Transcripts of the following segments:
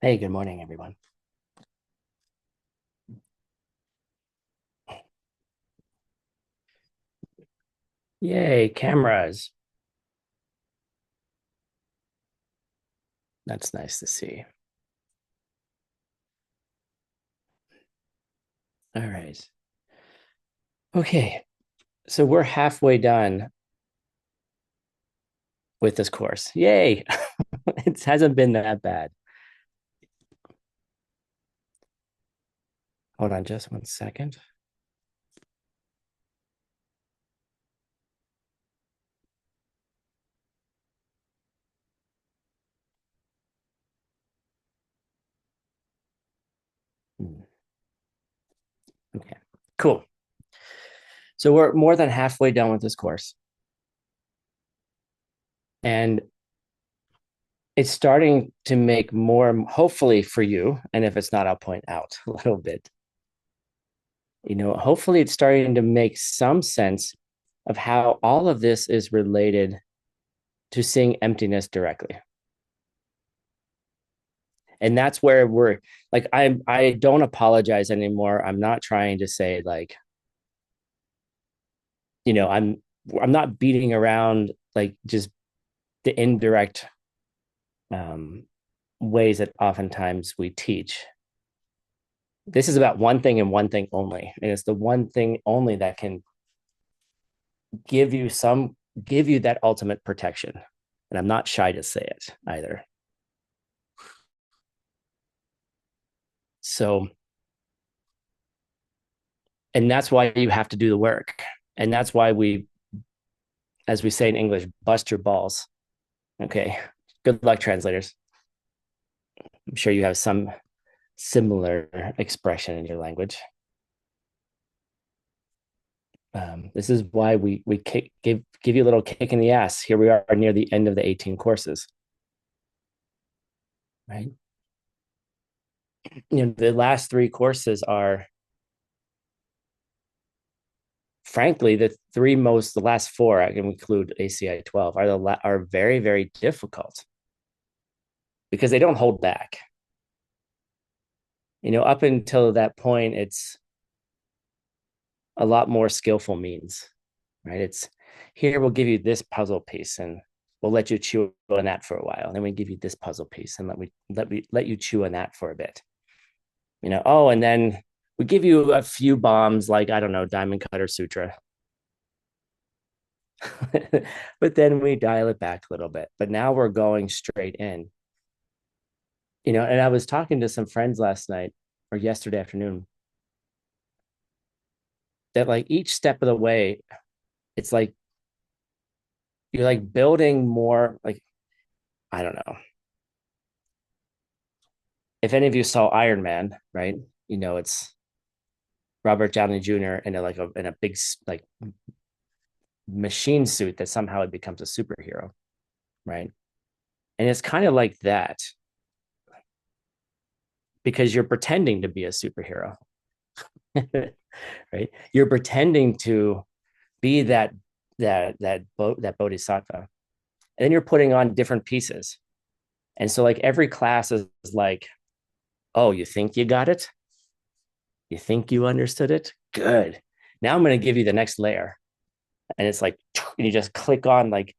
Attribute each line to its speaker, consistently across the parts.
Speaker 1: Hey, good morning, everyone. Yay, cameras. That's nice to see. All right. Okay. So we're halfway done with this course. Yay. It hasn't been that bad. Hold on just 1 second. Okay, cool. So we're more than halfway done with this course. And it's starting to make more, hopefully for you. And if it's not, I'll point out a little bit. Hopefully it's starting to make some sense of how all of this is related to seeing emptiness directly. And that's where we're like, I don't apologize anymore. I'm not trying to say like, you know i'm I'm not beating around like just the indirect um ways that oftentimes we teach. This is about one thing and one thing only, and it's the one thing only that can give you some give you that ultimate protection. And I'm not shy to say it either. So, and that's why you have to do the work. And that's why we, as we say in English, bust your balls. Okay. Good luck, translators. I'm sure you have some similar expression in your language. This is why give you a little kick in the ass. Here we are near the end of the 18 courses, right? The last three courses are, frankly, the last four, I can include ACI 12, are very, very difficult because they don't hold back. Up until that point, it's a lot more skillful means, right? It's here, we'll give you this puzzle piece and we'll let you chew on that for a while. And then we give you this puzzle piece and let you chew on that for a bit. Oh, and then we give you a few bombs like, I don't know, Diamond Cutter Sutra. But then we dial it back a little bit. But now we're going straight in. And I was talking to some friends last night or yesterday afternoon that like each step of the way, it's like you're like building more, like, I don't know. If any of you saw Iron Man, right? It's Robert Downey Jr. in a big like machine suit that somehow it becomes a superhero, right? And it's kind of like that because you're pretending to be a superhero, right? You're pretending to be that bodhisattva, and then you're putting on different pieces. And so, like every class is like, oh, you think you got it? You think you understood it? Good. Now I'm going to give you the next layer, and it's like, and you just click on like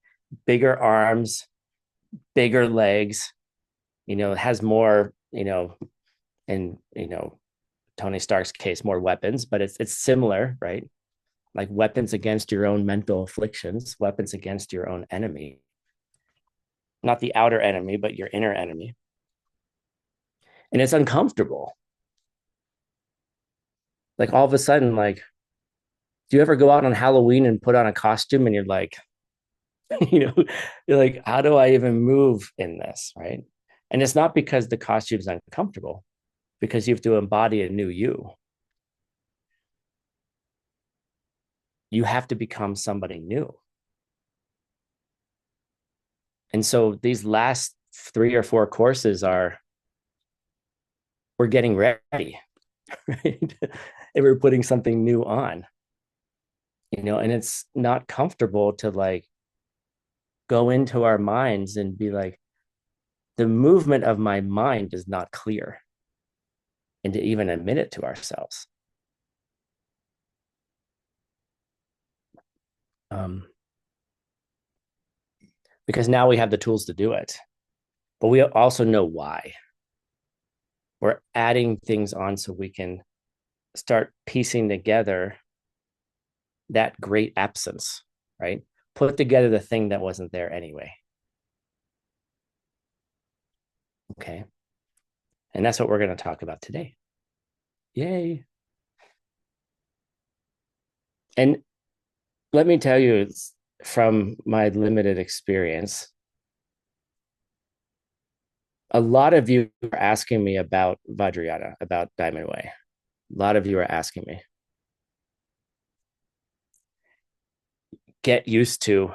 Speaker 1: bigger arms, bigger legs. It has more. In Tony Stark's case, more weapons, but it's similar, right? Like weapons against your own mental afflictions, weapons against your own enemy, not the outer enemy, but your inner enemy. And it's uncomfortable. Like all of a sudden, like, do you ever go out on Halloween and put on a costume and you're like, you know, you're like, how do I even move in this? Right. And it's not because the costume's uncomfortable, because you have to embody a new you. You have to become somebody new. And so these last 3 or 4 courses are, we're getting ready, right? And we're putting something new on, and it's not comfortable to like go into our minds and be like, the movement of my mind is not clear, and to even admit it to ourselves. Um, because now we have the tools to do it, but we also know why. We're adding things on so we can start piecing together that great absence, right? Put together the thing that wasn't there anyway. Okay. And that's what we're going to talk about today. Yay. And let me tell you from my limited experience, a lot of you are asking me about Vajrayana, about Diamond Way. A lot of you are asking me. Get used to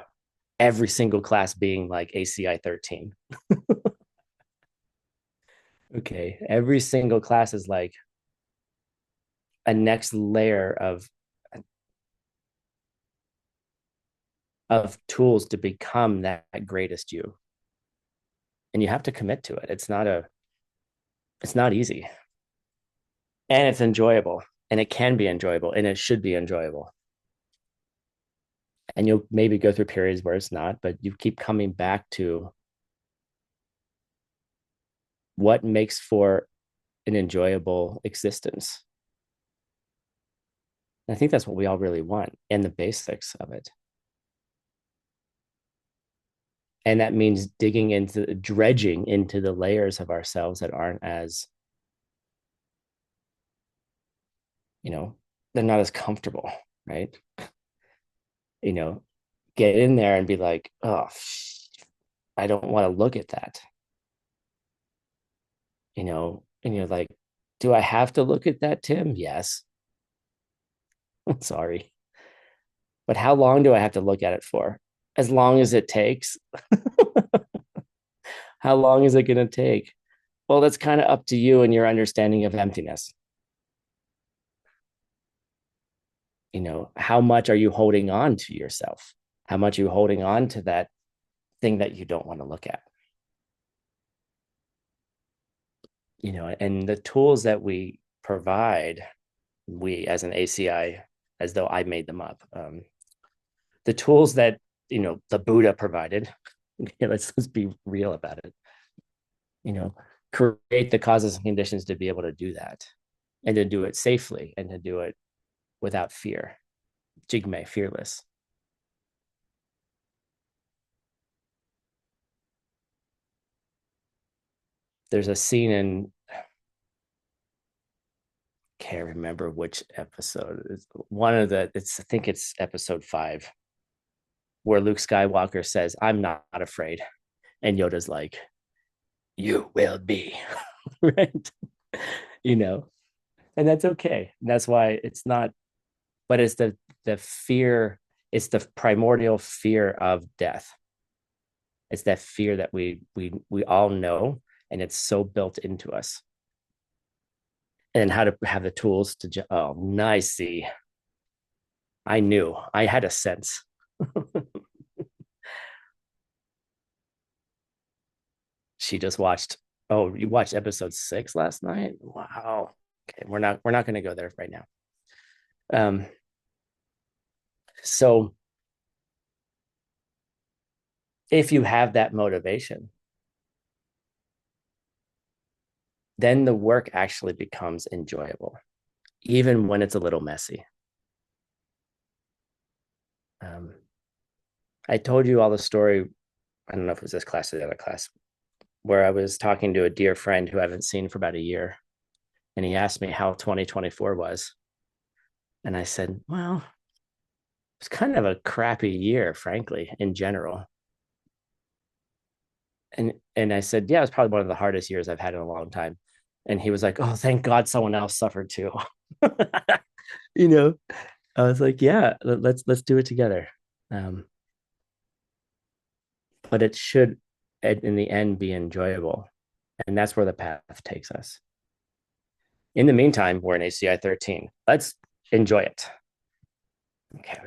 Speaker 1: every single class being like ACI 13. Okay. Every single class is like a next layer of tools to become that greatest you. And you have to commit to it. It's not easy. And it's enjoyable. And it can be enjoyable. And it should be enjoyable. And you'll maybe go through periods where it's not, but you keep coming back to what makes for an enjoyable existence. And I think that's what we all really want, and the basics of it. And that means digging into, dredging into the layers of ourselves that aren't as, you know, they're not as comfortable, right? You know, get in there and be like, oh, I don't want to look at that, and you're like, do I have to look at that, Tim? Yes. Sorry. But how long do I have to look at it for? As long as it takes. How long is it going to take? Well, that's kind of up to you and your understanding of emptiness. How much are you holding on to yourself? How much are you holding on to that thing that you don't want to look at? And the tools that we provide, we as an ACI, as though I made them up, the tools that the Buddha provided. Let's be real about it. Create the causes and conditions to be able to do that, and to do it safely, and to do it without fear. Jigme, fearless. There's a scene in, can't remember which episode. It's one of the. I think it's episode 5, where Luke Skywalker says, "I'm not afraid," and Yoda's like, "You will be," right? you know, and that's okay. That's why it's not. But it's the fear. It's the primordial fear of death. It's that fear that we all know, and it's so built into us. And how to have the tools to. Oh, nice. See, I knew. I had a sense. She just watched. Oh, you watched episode 6 last night? Wow. Okay, we're not going to go there right now. Um. So if you have that motivation, then the work actually becomes enjoyable, even when it's a little messy. Um, I told you all the story. I don't know if it was this class or the other class, where I was talking to a dear friend who I haven't seen for about a year. And he asked me how 2024 was. And I said, well, it's kind of a crappy year, frankly, in general. And I said, yeah, it's probably one of the hardest years I've had in a long time. And he was like, oh, thank God someone else suffered too. you know, I was like, yeah, let's do it together. Um, but it should, in the end, be enjoyable, and that's where the path takes us. In the meantime, we're in ACI 13. Let's enjoy it. Okay.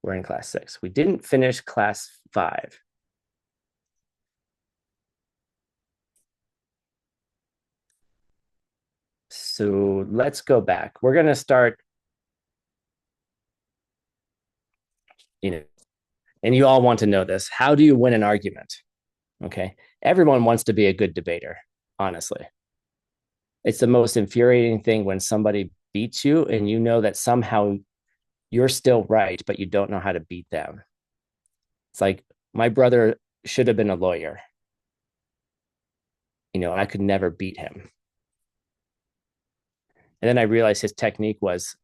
Speaker 1: We're in class 6. We didn't finish class 5. So let's go back. We're going to start, you know, and you all want to know this. How do you win an argument? Okay. Everyone wants to be a good debater, honestly. It's the most infuriating thing when somebody beats you and you know that somehow you're still right, but you don't know how to beat them. It's like my brother should have been a lawyer. I could never beat him. And then I realized his technique was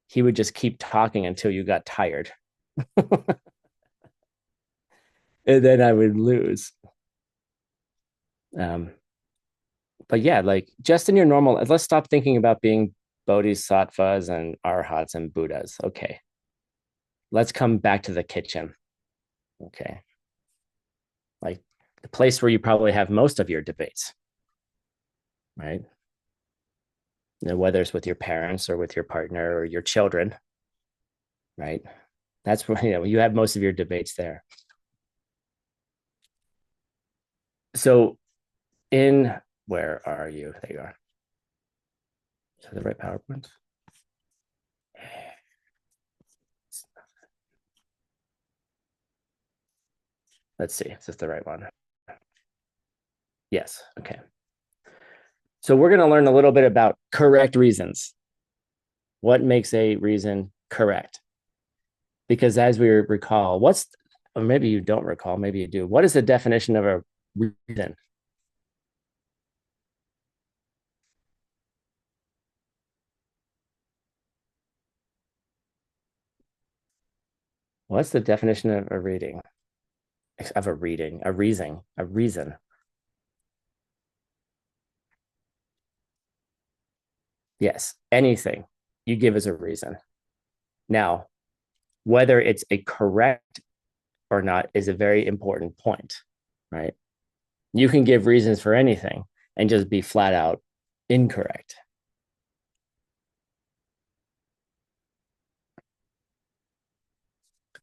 Speaker 1: he would just keep talking until you got tired. And then I would lose. Um, but yeah, like just in your normal, let's stop thinking about being bodhisattvas and arhats and Buddhas. Okay. Let's come back to the kitchen. Okay. Like the place where you probably have most of your debates, right? Whether it's with your parents or with your partner or your children, right? That's where you have most of your debates there. So in where are you? There you are. Is that the right PowerPoint? Let's see. Is this the right one? Yes. Okay. So we're going to learn a little bit about correct reasons. What makes a reason correct? Because as we recall, or maybe you don't recall, maybe you do. What is the definition of a reason? What's the definition of a reading? Of a reading, a reason, a reason. Yes, anything you give as a reason. Now, whether it's a correct or not is a very important point, right? You can give reasons for anything and just be flat out incorrect.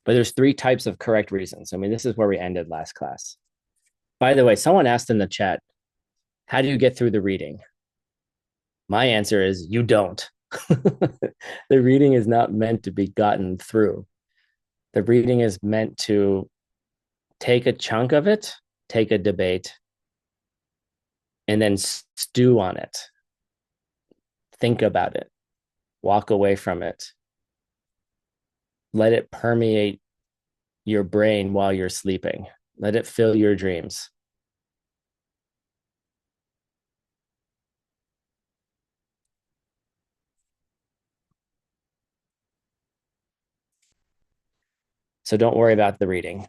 Speaker 1: But there's three types of correct reasons. I mean, this is where we ended last class. By the way, someone asked in the chat, how do you get through the reading? My answer is you don't. The reading is not meant to be gotten through. The reading is meant to take a chunk of it, take a debate, and then stew on it. Think about it. Walk away from it. Let it permeate your brain while you're sleeping. Let it fill your dreams. So don't worry about the reading.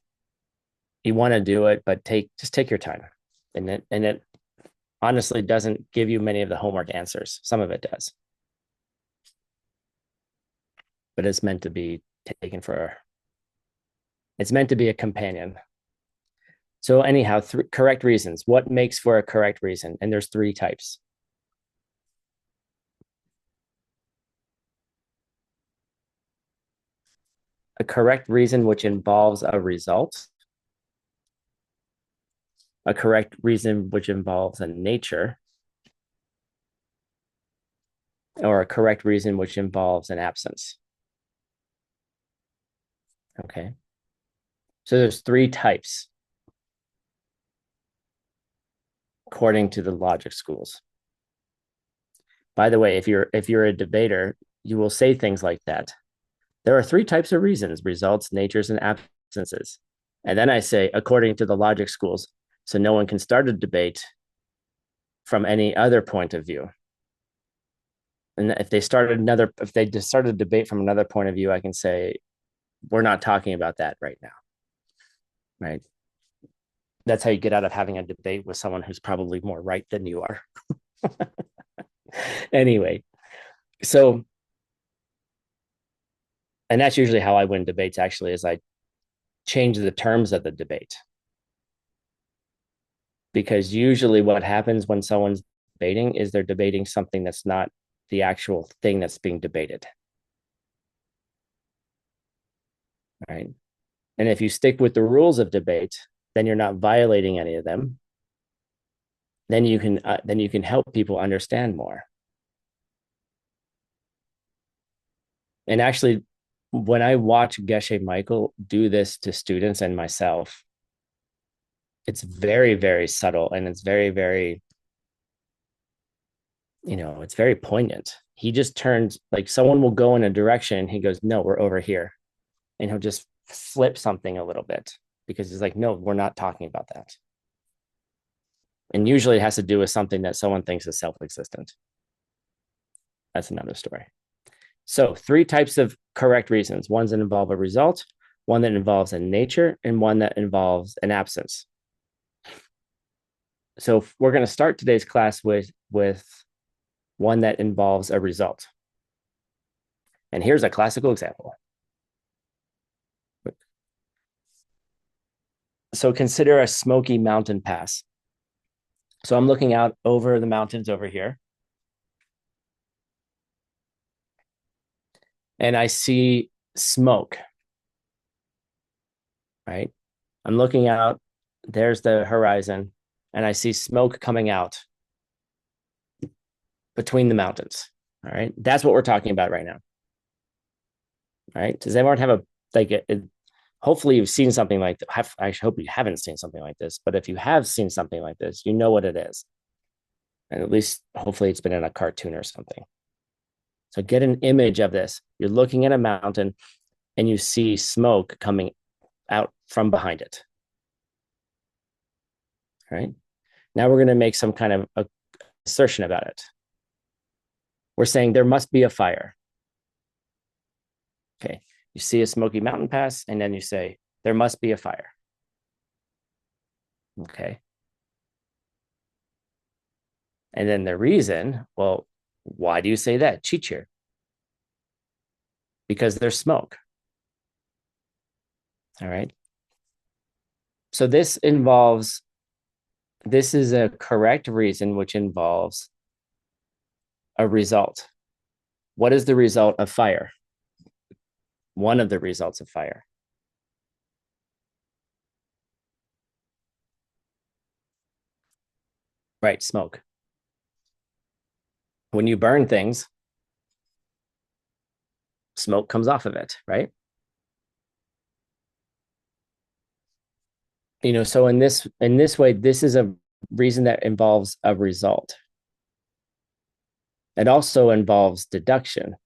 Speaker 1: You want to do it, but just take your time. And it honestly doesn't give you many of the homework answers. Some of it does. But it's meant to be taken for, it's meant to be a companion. So anyhow, correct reasons. What makes for a correct reason? And there's three types. A correct reason which involves a result, a correct reason which involves a nature, or a correct reason which involves an absence. Okay. So there's three types according to the logic schools. By the way, if you're a debater, you will say things like that. There are three types of reasons: results, natures, and absences. And then I say, according to the logic schools, so no one can start a debate from any other point of view. And if they started a debate from another point of view, I can say, we're not talking about that right now. Right. That's how you get out of having a debate with someone who's probably more right than you are. Anyway, so, and that's usually how I win debates, actually, is I change the terms of the debate. Because usually what happens when someone's debating is they're debating something that's not the actual thing that's being debated. Right. And if you stick with the rules of debate, then you're not violating any of them. Then you can help people understand more. And actually, when I watch Geshe Michael do this to students and myself, it's very, very subtle, and it's very, very, it's very poignant. He just turns, like, someone will go in a direction and he goes, no, we're over here. And he'll just flip something a little bit because he's like, no, we're not talking about that. And usually it has to do with something that someone thinks is self-existent. That's another story. So 3 types of correct reasons: ones that involve a result, one that involves a nature, and one that involves an absence. So we're going to start today's class with one that involves a result. And here's a classical example. So consider a smoky mountain pass. So I'm looking out over the mountains over here, and I see smoke, right? I'm looking out, there's the horizon, and I see smoke coming out between the mountains. All right. That's what we're talking about right now. All right. Does everyone have hopefully you've seen something like that. I hope you haven't seen something like this, but if you have seen something like this, you know what it is. And at least hopefully it's been in a cartoon or something. So get an image of this. You're looking at a mountain and you see smoke coming out from behind it. All right. Now we're going to make some kind of assertion about it. We're saying there must be a fire. Okay. You see a smoky mountain pass, and then you say, there must be a fire. Okay. And then the reason, well, why do you say that? Chichir. Because there's smoke. All right. So this is a correct reason, which involves a result. What is the result of fire? One of the results of fire. Right, smoke. When you burn things, smoke comes off of it, right? So in this way, this is a reason that involves a result. It also involves deduction.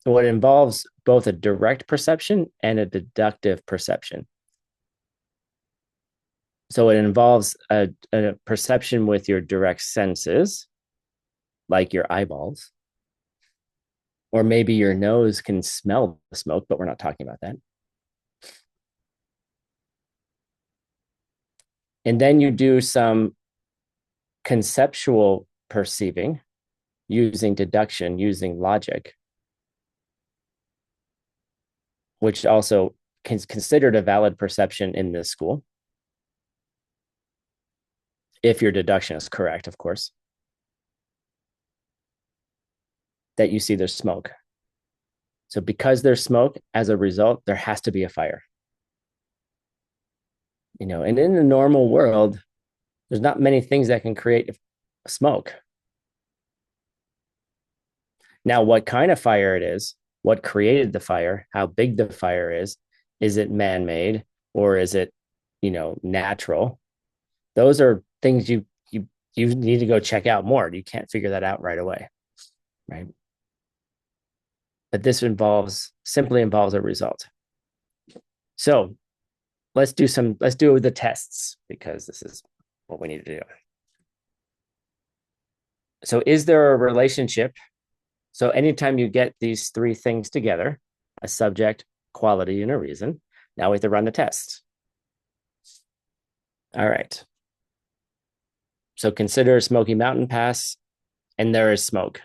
Speaker 1: What involves both a direct perception and a deductive perception. So it involves a perception with your direct senses, like your eyeballs, or maybe your nose can smell the smoke, but we're not talking about that. And then you do some conceptual perceiving using deduction, using logic, which also is considered a valid perception in this school. If your deduction is correct, of course, that you see there's smoke. So because there's smoke, as a result, there has to be a fire. And in the normal world, there's not many things that can create smoke. Now, what kind of fire it is, what created the fire, how big the fire is it man-made or is it, natural? Those are things you need to go check out more. You can't figure that out right away, right? But this simply involves a result. So let's do the tests, because this is what we need to do. So is there a relationship? So anytime you get these 3 things together, a subject, quality, and a reason, now we have to run the test. All right. So consider a smoky mountain pass, and there is smoke.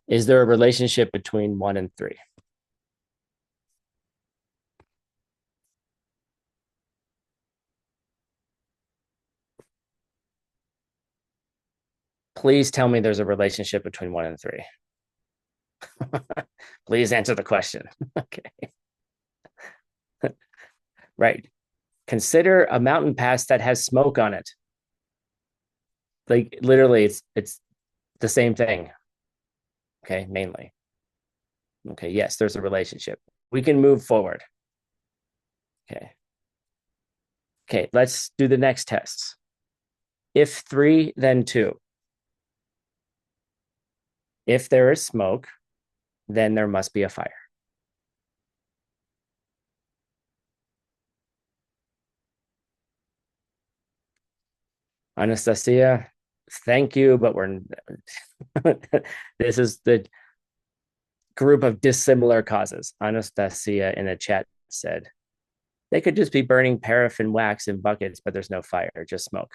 Speaker 1: Is there a relationship between 1 and 3? Please tell me there's a relationship between 1 and 3. Please answer the question. Okay. Right. Consider a mountain pass that has smoke on it. Like literally, it's the same thing. Okay, mainly. Okay, yes, there's a relationship. We can move forward. Okay. Okay, let's do the next tests. If three, then two. If there is smoke, then there must be a fire. Anastasia, thank you, but we're this is the group of dissimilar causes. Anastasia in the chat said they could just be burning paraffin wax in buckets, but there's no fire, just smoke.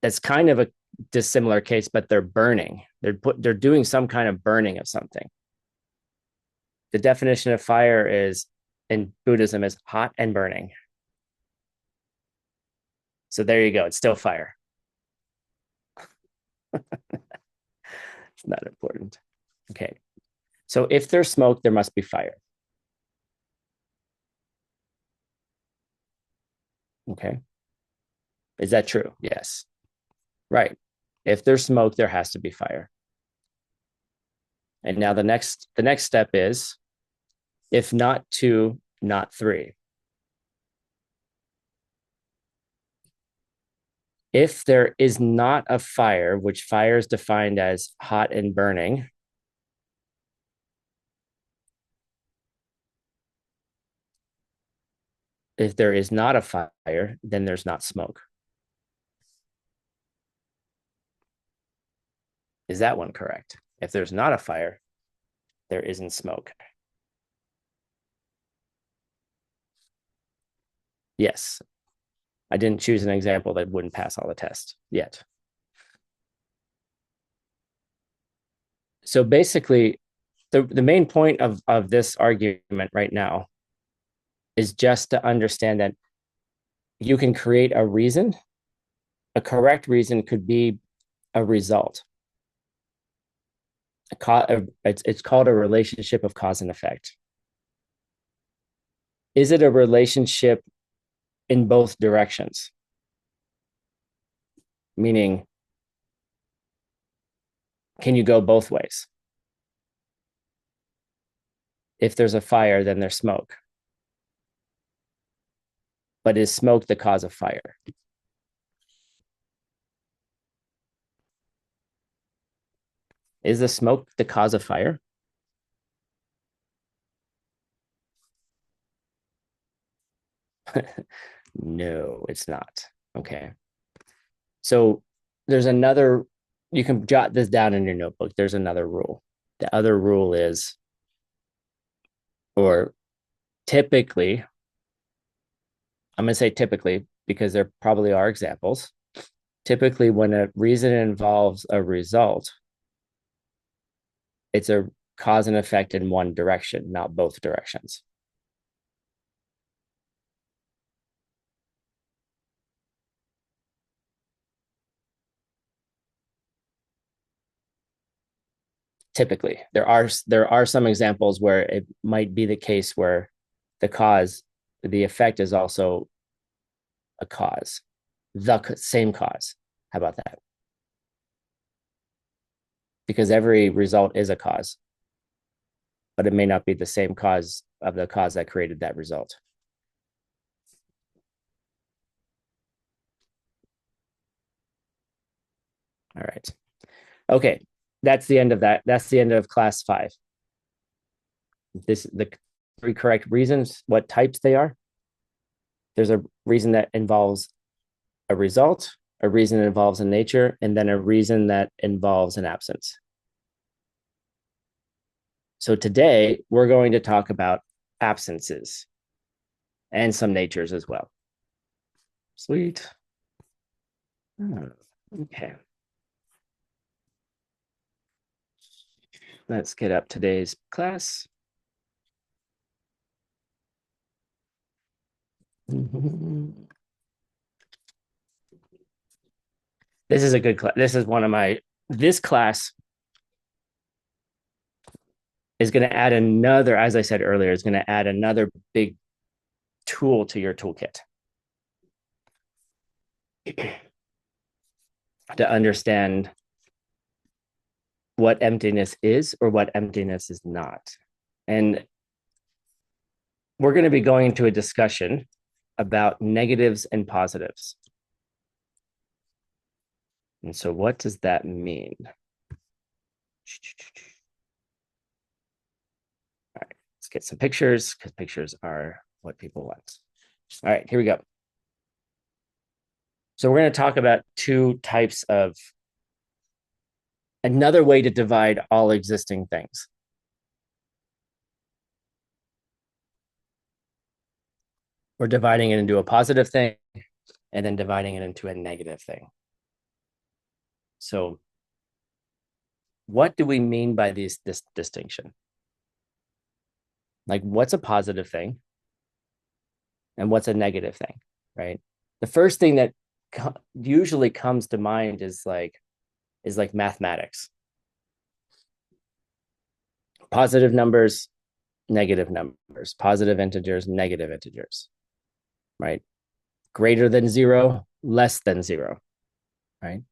Speaker 1: That's kind of a dissimilar case, but they're burning. They're doing some kind of burning of something. The definition of fire is in Buddhism is hot and burning. So there you go. It's still fire. It's not important. Okay. So if there's smoke, there must be fire. Okay. Is that true? Yes. Right. If there's smoke, there has to be fire. And now the next step is if not two, not three. If there is not a fire, which fire is defined as hot and burning, if there is not a fire, then there's not smoke. Is that one correct? If there's not a fire, there isn't smoke. Yes. I didn't choose an example that wouldn't pass all the tests yet. So basically, the main point of this argument right now is just to understand that you can create a reason. A correct reason could be a result. It's called a relationship of cause and effect. Is it a relationship in both directions? Meaning, can you go both ways? If there's a fire, then there's smoke. But is smoke the cause of fire? Is the smoke the cause of fire? No, it's not. Okay. So there's another, you can jot this down in your notebook. There's another rule. The other rule is, or typically, I'm going to say typically because there probably are examples. Typically, when a reason involves a result, it's a cause and effect in one direction, not both directions. Typically, there are some examples where it might be the case where the effect is also a cause, the same cause. How about that? Because every result is a cause, but it may not be the same cause of the cause that created that result. All right. Okay. That's the end of that. That's the end of class 5. The 3 correct reasons, what types they are. There's a reason that involves a result, a reason that involves a nature, and then a reason that involves an absence. So today we're going to talk about absences and some natures as well. Sweet. Oh, okay. Let's get up today's class. This is a good class. This is one of my, this class is going to add another, as I said earlier, is going to add another big tool to your toolkit to understand what emptiness is or what emptiness is not. And we're going to be going into a discussion about negatives and positives. And so what does that mean? All right, let's get some pictures because pictures are what people want. All right, here we go. So we're going to talk about two types of another way to divide all existing things. We're dividing it into a positive thing and then dividing it into a negative thing. So what do we mean by this distinction? Like, what's a positive thing and what's a negative thing, right? The first thing that usually comes to mind is like mathematics. Positive numbers, negative numbers, positive integers, negative integers, right? Greater than zero, less than zero, right?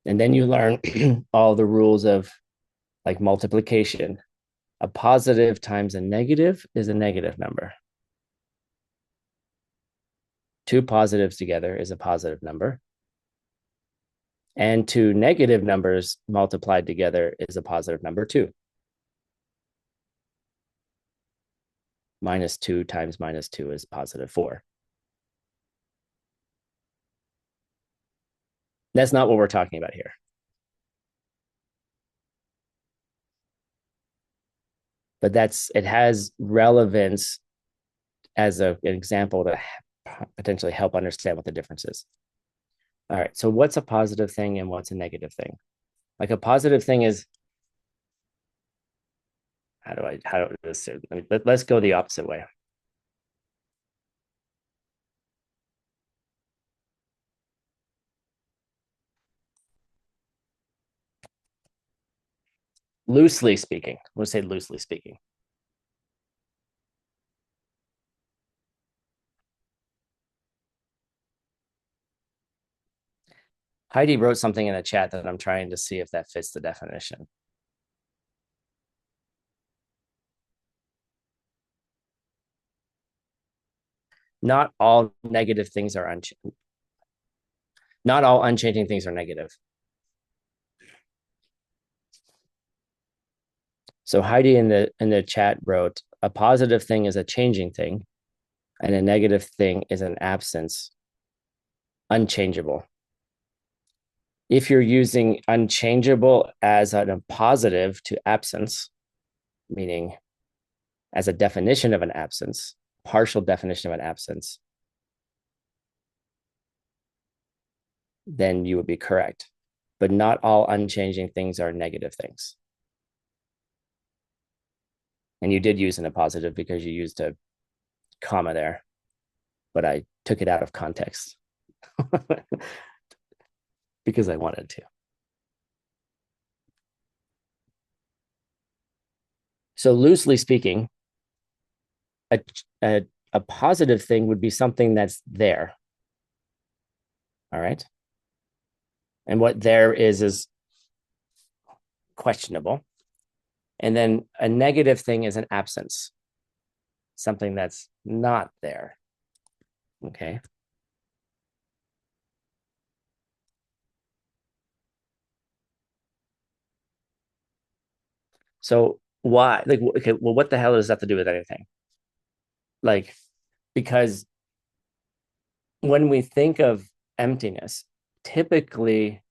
Speaker 1: And then you learn all the rules of like multiplication. A positive times a negative is a negative number. Two positives together is a positive number. And two negative numbers multiplied together is a positive number too. -2 times -2 is +4. That's not what we're talking about here. But it has relevance as an example to potentially help understand what the difference is. All right, so what's a positive thing and what's a negative thing? Like a positive thing is, let's go the opposite way. Loosely speaking, we'll say loosely speaking. Heidi wrote something in the chat that I'm trying to see if that fits the definition. Not all negative things are not all unchanging things are negative. So Heidi in the chat wrote, a positive thing is a changing thing, and a negative thing is an absence, unchangeable. If you're using unchangeable as a positive to absence, meaning as a definition of an absence, partial definition of an absence, then you would be correct. But not all unchanging things are negative things. And you did use in a positive because you used a comma there, but I took it out of context because I wanted to. So loosely speaking, a positive thing would be something that's there. All right. And what there is questionable. And then a negative thing is an absence, something that's not there. Okay. So why? Like, okay, well, what the hell does that have to do with anything? Like, because when we think of emptiness, typically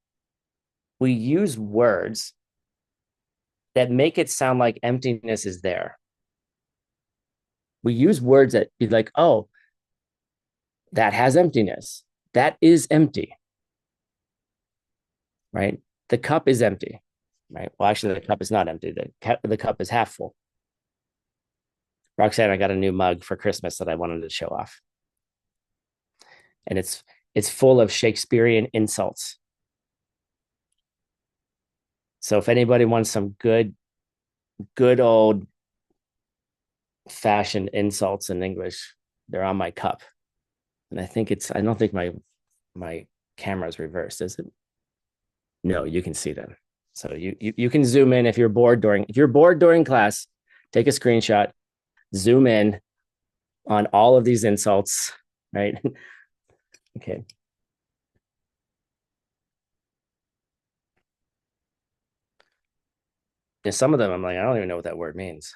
Speaker 1: we use words that make it sound like emptiness is there. We use words that be like, oh, that has emptiness. That is empty. Right? The cup is empty. Right? Well, actually, the cup is not empty. The cup is half full. Roxanne, I got a new mug for Christmas that I wanted to show off. And it's full of Shakespearean insults. So if anybody wants some good old fashioned insults in English, they're on my cup. And I don't think my camera's reversed, is it? No, you can see them. So you can zoom in if you're bored during class, take a screenshot, zoom in on all of these insults, right? Okay. And some of them, I'm like, I don't even know what that word means.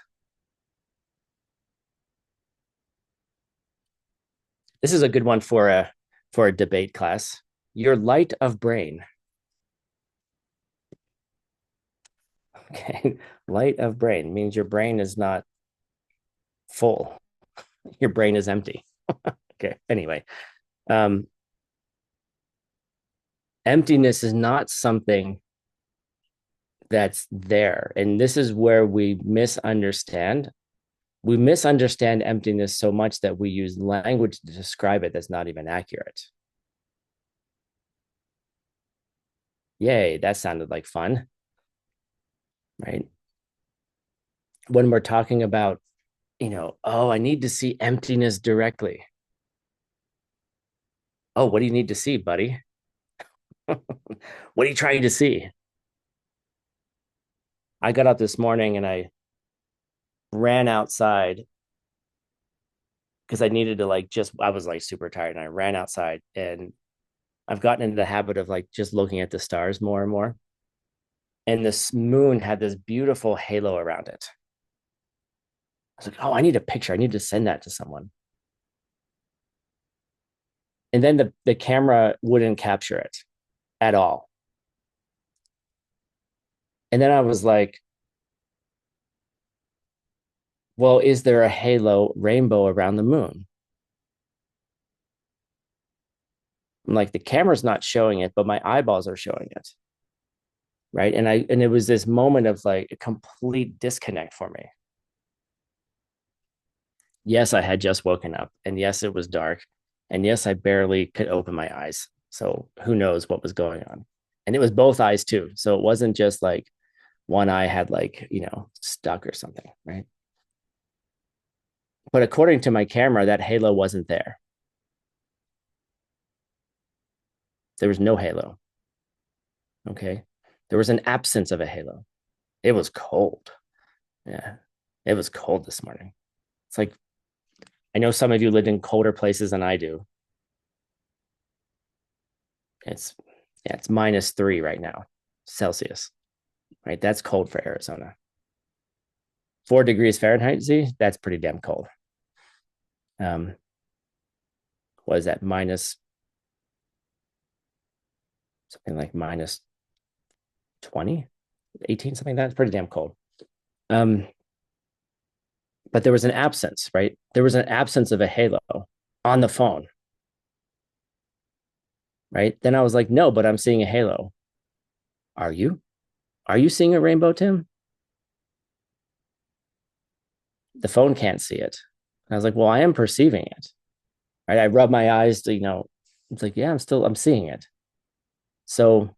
Speaker 1: This is a good one for a debate class. You're light of brain. Okay. Light of brain means your brain is not full. Your brain is empty. Okay. Anyway, um, emptiness is not something that's there. And this is where we misunderstand. We misunderstand emptiness so much that we use language to describe it that's not even accurate. Yay, that sounded like fun, right? When we're talking about, oh, I need to see emptiness directly. Oh, what do you need to see, buddy? What are you trying to see? I got up this morning and I ran outside because I needed to I was like super tired and I ran outside and I've gotten into the habit of like just looking at the stars more and more. And this moon had this beautiful halo around it. I was like, oh, I need a picture. I need to send that to someone. And then the camera wouldn't capture it at all. And then I was like, well, is there a halo rainbow around the moon? I'm like, the camera's not showing it, but my eyeballs are showing it. Right. And it was this moment of like a complete disconnect for me. Yes, I had just woken up. And yes, it was dark. And yes, I barely could open my eyes. So who knows what was going on. And it was both eyes too. So it wasn't just like one eye had like, stuck or something. Right. But according to my camera, that halo wasn't there. There was no halo. Okay. There was an absence of a halo. It was cold. Yeah. It was cold this morning. It's like, I know some of you lived in colder places than I do. It's, yeah, it's -3 right now, Celsius, right? That's cold for Arizona. 4 degrees Fahrenheit, Z, that's pretty damn cold. Um, what is that? Minus something like -20, 18, something like that. It's pretty damn cold. Um, but there was an absence, right? There was an absence of a halo on the phone, right? Then I was like, no, but I'm seeing a halo. Are you? Are you seeing a rainbow, Tim? The phone can't see it. And I was like, well, I am perceiving it. Right. I rub my eyes to, it's like, yeah, I'm seeing it. So,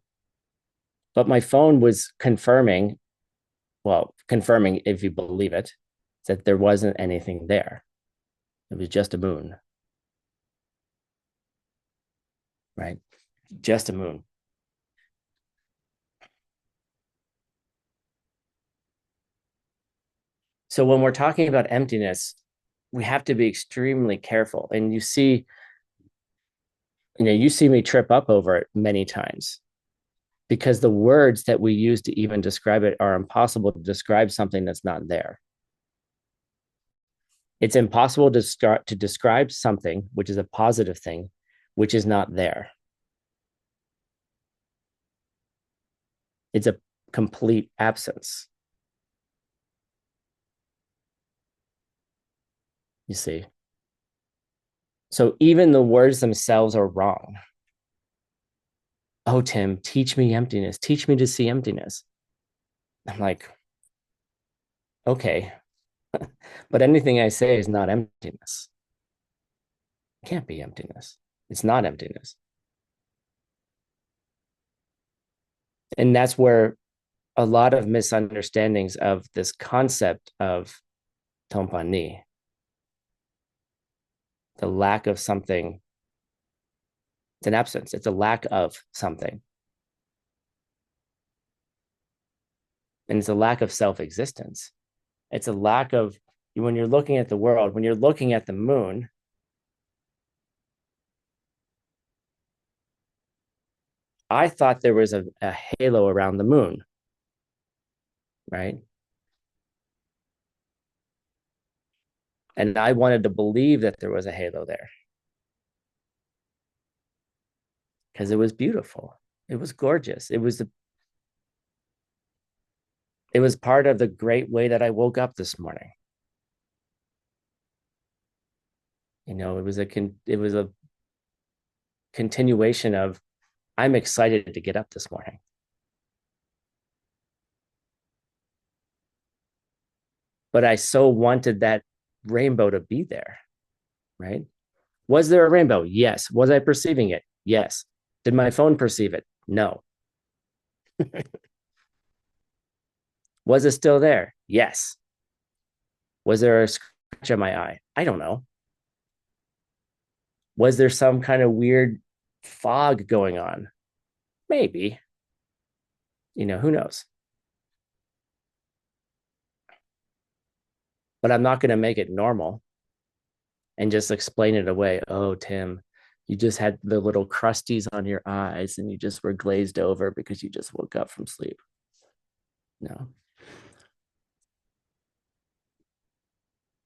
Speaker 1: but my phone was confirming if you believe it, that there wasn't anything there. It was just a moon. Right. Just a moon. So when we're talking about emptiness, we have to be extremely careful. And you see me trip up over it many times because the words that we use to even describe it are impossible to describe something that's not there. It's impossible to describe something, which is a positive thing, which is not there. It's a complete absence. You see? So even the words themselves are wrong. Oh, Tim, teach me emptiness. Teach me to see emptiness. I'm like, okay. But anything I say is not emptiness. It can't be emptiness. It's not emptiness. And that's where a lot of misunderstandings of this concept of Tompani, the lack of something, it's an absence, it's a lack of something. And it's a lack of self-existence. It's a lack of, when you're looking at the world, when you're looking at the moon, I thought there was a halo around the moon, right? And I wanted to believe that there was a halo there because it was beautiful. It was gorgeous. It was part of the great way that I woke up this morning. It was a continuation of, I'm excited to get up this morning. But I so wanted that rainbow to be there, right? Was there a rainbow? Yes. Was I perceiving it? Yes. Did my phone perceive it? No. Was it still there? Yes. Was there a scratch on my eye? I don't know. Was there some kind of weird fog going on? Maybe. Who knows? But I'm not going to make it normal and just explain it away. Oh, Tim, you just had the little crusties on your eyes and you just were glazed over because you just woke up from sleep. No.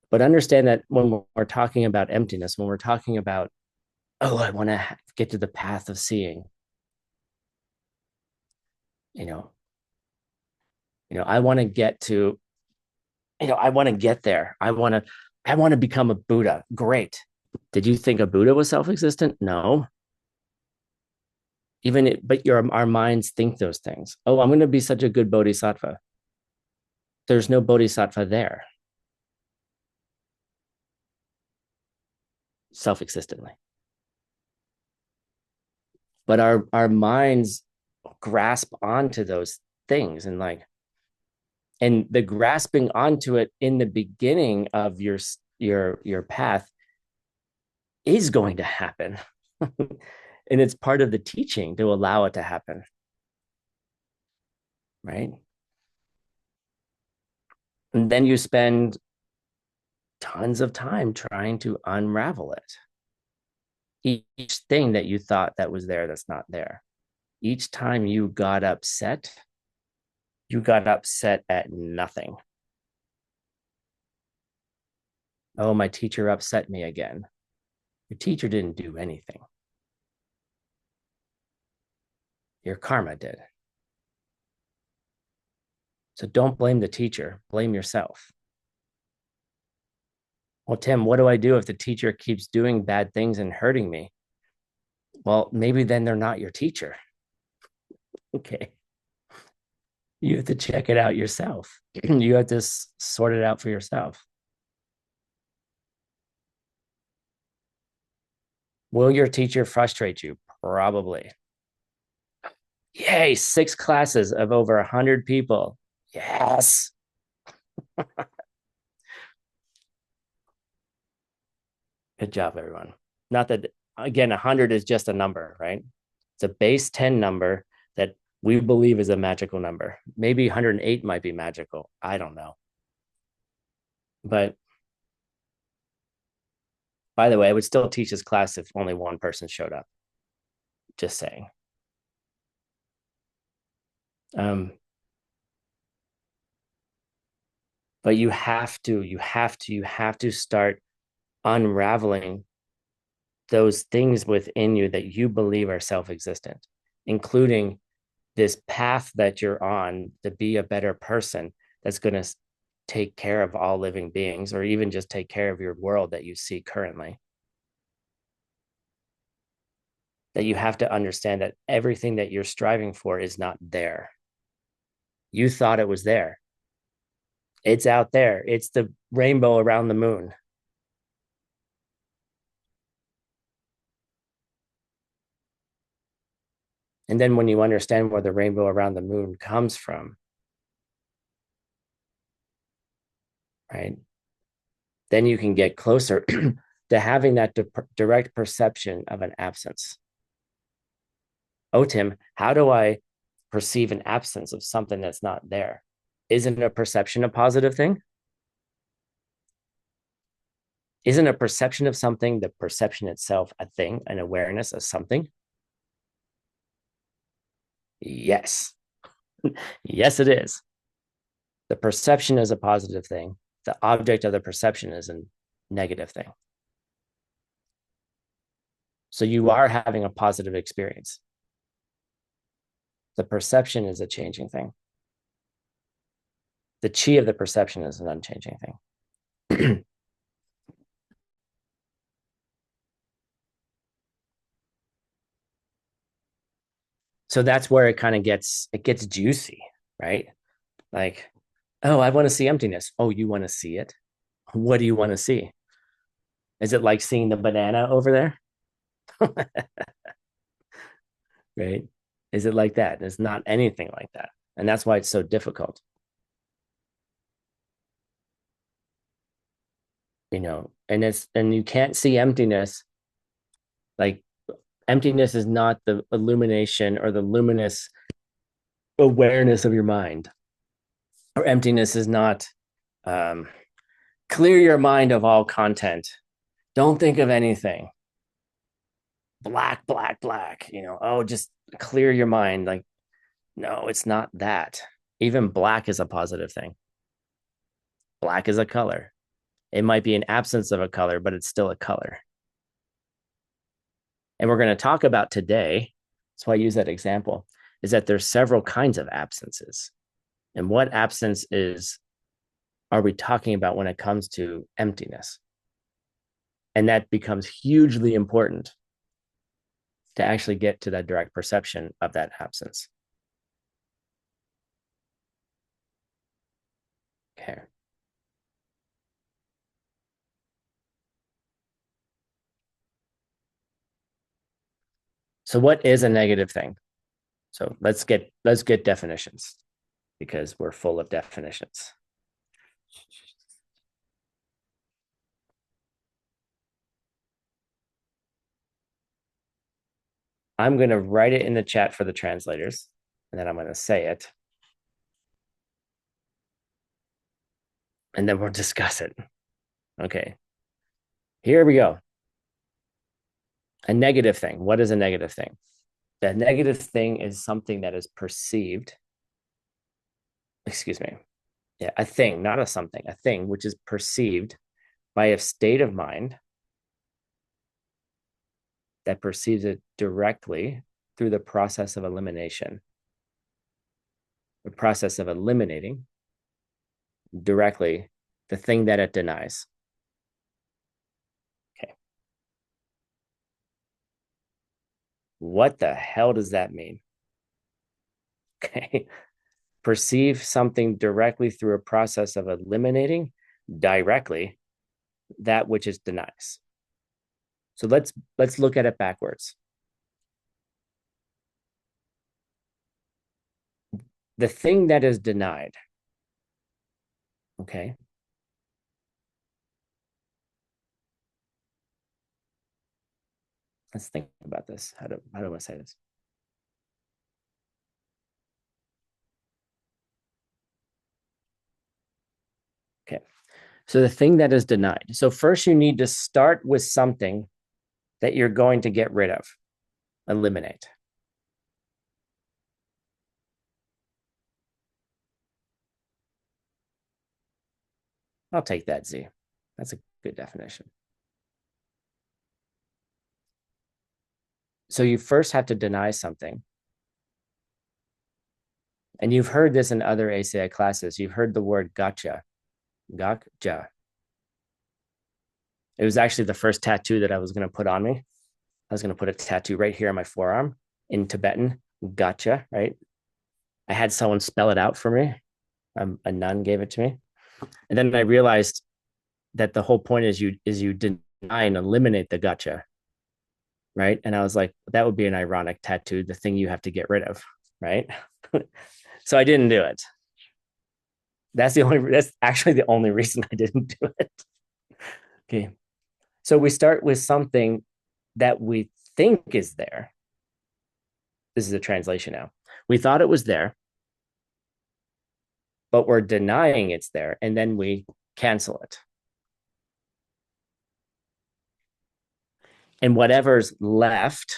Speaker 1: But understand that when we're talking about emptiness, when we're talking about, oh, I want to get to the path of seeing, you know, I want to get to, I want to get there. I want to become a Buddha. Great. Did you think a Buddha was self-existent? No. But our minds think those things. Oh, I'm going to be such a good bodhisattva. There's no bodhisattva there, self-existently. But our minds grasp onto those things, and the grasping onto it in the beginning of your path is going to happen. And it's part of the teaching to allow it to happen, right? And then you spend tons of time trying to unravel it. Each thing that you thought that was there that's not there. Each time you got upset at nothing. Oh, my teacher upset me again. Your teacher didn't do anything. Your karma did. So don't blame the teacher, blame yourself. Well, Tim, what do I do if the teacher keeps doing bad things and hurting me? Well, maybe then they're not your teacher. Okay. You have to check it out yourself. You have to sort it out for yourself. Will your teacher frustrate you? Probably. Yay, 6 classes of over 100 people. Yes. Good job, everyone. Not that, again, 100 is just a number, right? It's a base 10 number that we believe is a magical number. Maybe 108 might be magical. I don't know. But by the way, I would still teach this class if only one person showed up. Just saying. But you have to start unraveling those things within you that you believe are self-existent, including this path that you're on to be a better person that's going to take care of all living beings, or even just take care of your world that you see currently. That you have to understand that everything that you're striving for is not there. You thought it was there. It's out there. It's the rainbow around the moon. And then when you understand where the rainbow around the moon comes from, right, then you can get closer to having that direct perception of an absence. Oh, Tim, how do I perceive an absence of something that's not there? Isn't a perception a positive thing? Isn't a perception of something, the perception itself, a thing, an awareness of something? Yes. Yes, it is. The perception is a positive thing. The object of the perception is a negative thing. So you are having a positive experience. The perception is a changing thing. The chi of the perception is an unchanging thing. So that's where it gets juicy, right? Like, oh, I want to see emptiness. Oh, you want to see it? What do you want to see? Is it like seeing the banana over there? Right? Is it like that? It's not anything like that. And that's why it's so difficult. And you can't see emptiness. Like, emptiness is not the illumination or the luminous awareness of your mind, or emptiness is not um, clear your mind of all content. Don't think of anything. Black, black, black. Oh, just clear your mind. Like, no, it's not that. Even black is a positive thing. Black is a color. It might be an absence of a color, but it's still a color. And we're going to talk about today, that's why I use that example, is that there's several kinds of absences. And what absence are we talking about when it comes to emptiness? And that becomes hugely important to actually get to that direct perception of that absence. Okay. So what is a negative thing? So let's get definitions, because we're full of definitions. I'm going to write it in the chat for the translators, and then I'm going to say it. And then we'll discuss it. Okay. Here we go. A negative thing. What is a negative thing? The negative thing is something that is perceived. Excuse me. Yeah, a thing, not a something, a thing which is perceived by a state of mind that perceives it directly through the process of elimination. The process of eliminating directly the thing that it denies. Okay. What the hell does that mean? Okay. Perceive something directly through a process of eliminating directly that which it denies. So let's look at it backwards. The thing that is denied, okay? Let's think about this. How do I want to say this? Okay. So the thing that is denied. So first you need to start with something that you're going to get rid of, eliminate. I'll take that, Z. That's a good definition. So you first have to deny something. And you've heard this in other ACI classes. You've heard the word gotcha. Gotcha. It was actually the first tattoo that I was going to put on me. I was going to put a tattoo right here on my forearm in Tibetan, gotcha, right? I had someone spell it out for me. A nun gave it to me. And then I realized that the whole point is you deny and eliminate the gotcha, right? And I was like, that would be an ironic tattoo, the thing you have to get rid of, right? So I didn't do it. That's actually the only reason I didn't do it. Okay. So we start with something that we think is there. This is a translation now. We thought it was there. but we're denying it's there, and then we cancel it. And whatever's left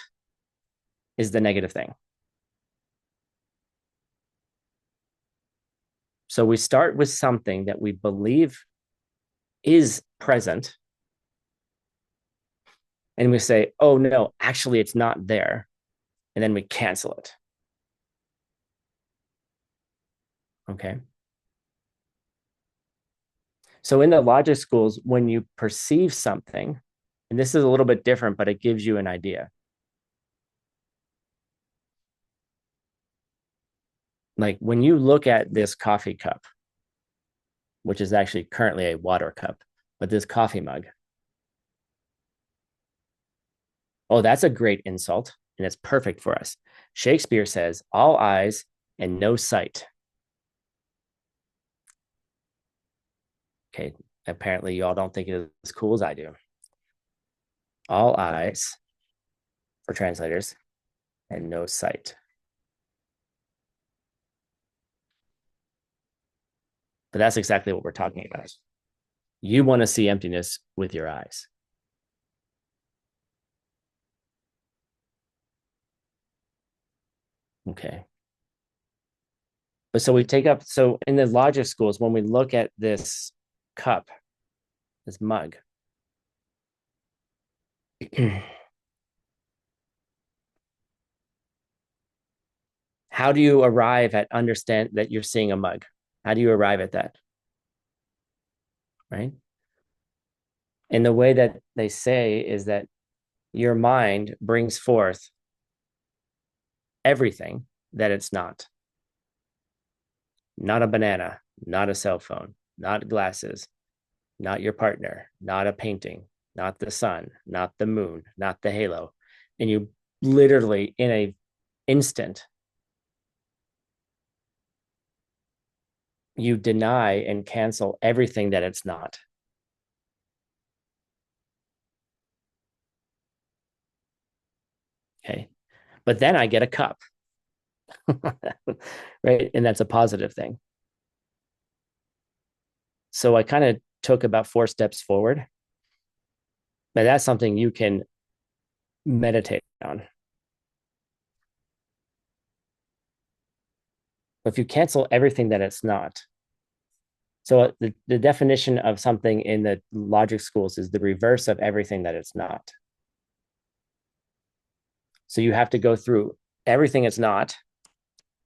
Speaker 1: is the negative thing. So we start with something that we believe is present, and we say, oh no, actually it's not there, and then we cancel it. Okay. So in the logic schools, when you perceive something, and this is a little bit different, but it gives you an idea. Like when you look at this coffee cup, which is actually currently a water cup, but this coffee mug, oh, that's a great insult, and it's perfect for us. Shakespeare says, all eyes and no sight. Okay, apparently y'all don't think it as cool as I do. All eyes for translators and no sight. But that's exactly what we're talking about. You want to see emptiness with your eyes. Okay. But so we take up, so in the logic schools, when we look at this cup, this mug, how do you arrive at understand that you're seeing a mug? How do you arrive at that? Right. And the way that they say is that your mind brings forth everything that it's not a banana, not a cell phone, not glasses, not your partner, not a painting, not the sun, not the moon, not the halo. And you literally, in a instant, you deny and cancel everything that it's not. Okay. But then I get a cup. Right. And that's a positive thing. So I kind of took about 4 steps forward. But that's something you can meditate on. If you cancel everything that it's not, so the definition of something in the logic schools is the reverse of everything that it's not. So you have to go through everything it's not,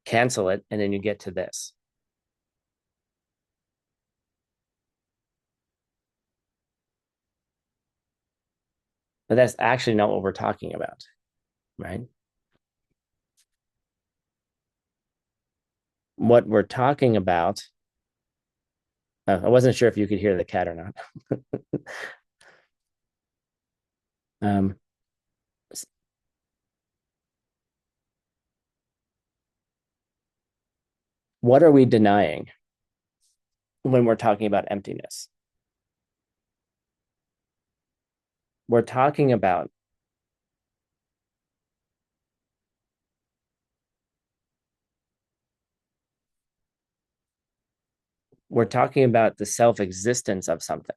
Speaker 1: cancel it, and then you get to this. But that's actually not what we're talking about, right? What we're talking about, I wasn't sure if you could hear the cat or not. um, what are we denying when we're talking about emptiness? We're talking about the self-existence of something,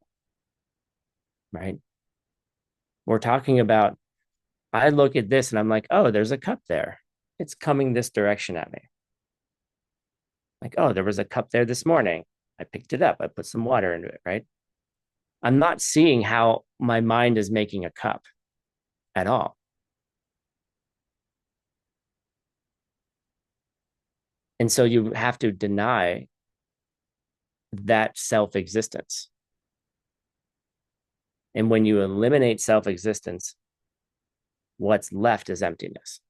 Speaker 1: right? We're talking about, I look at this and I'm like, oh, there's a cup there. It's coming this direction at me. Like, oh, there was a cup there this morning. I picked it up. I put some water into it, right? I'm not seeing how my mind is making a cup at all. And so you have to deny that self-existence. And when you eliminate self-existence, what's left is emptiness.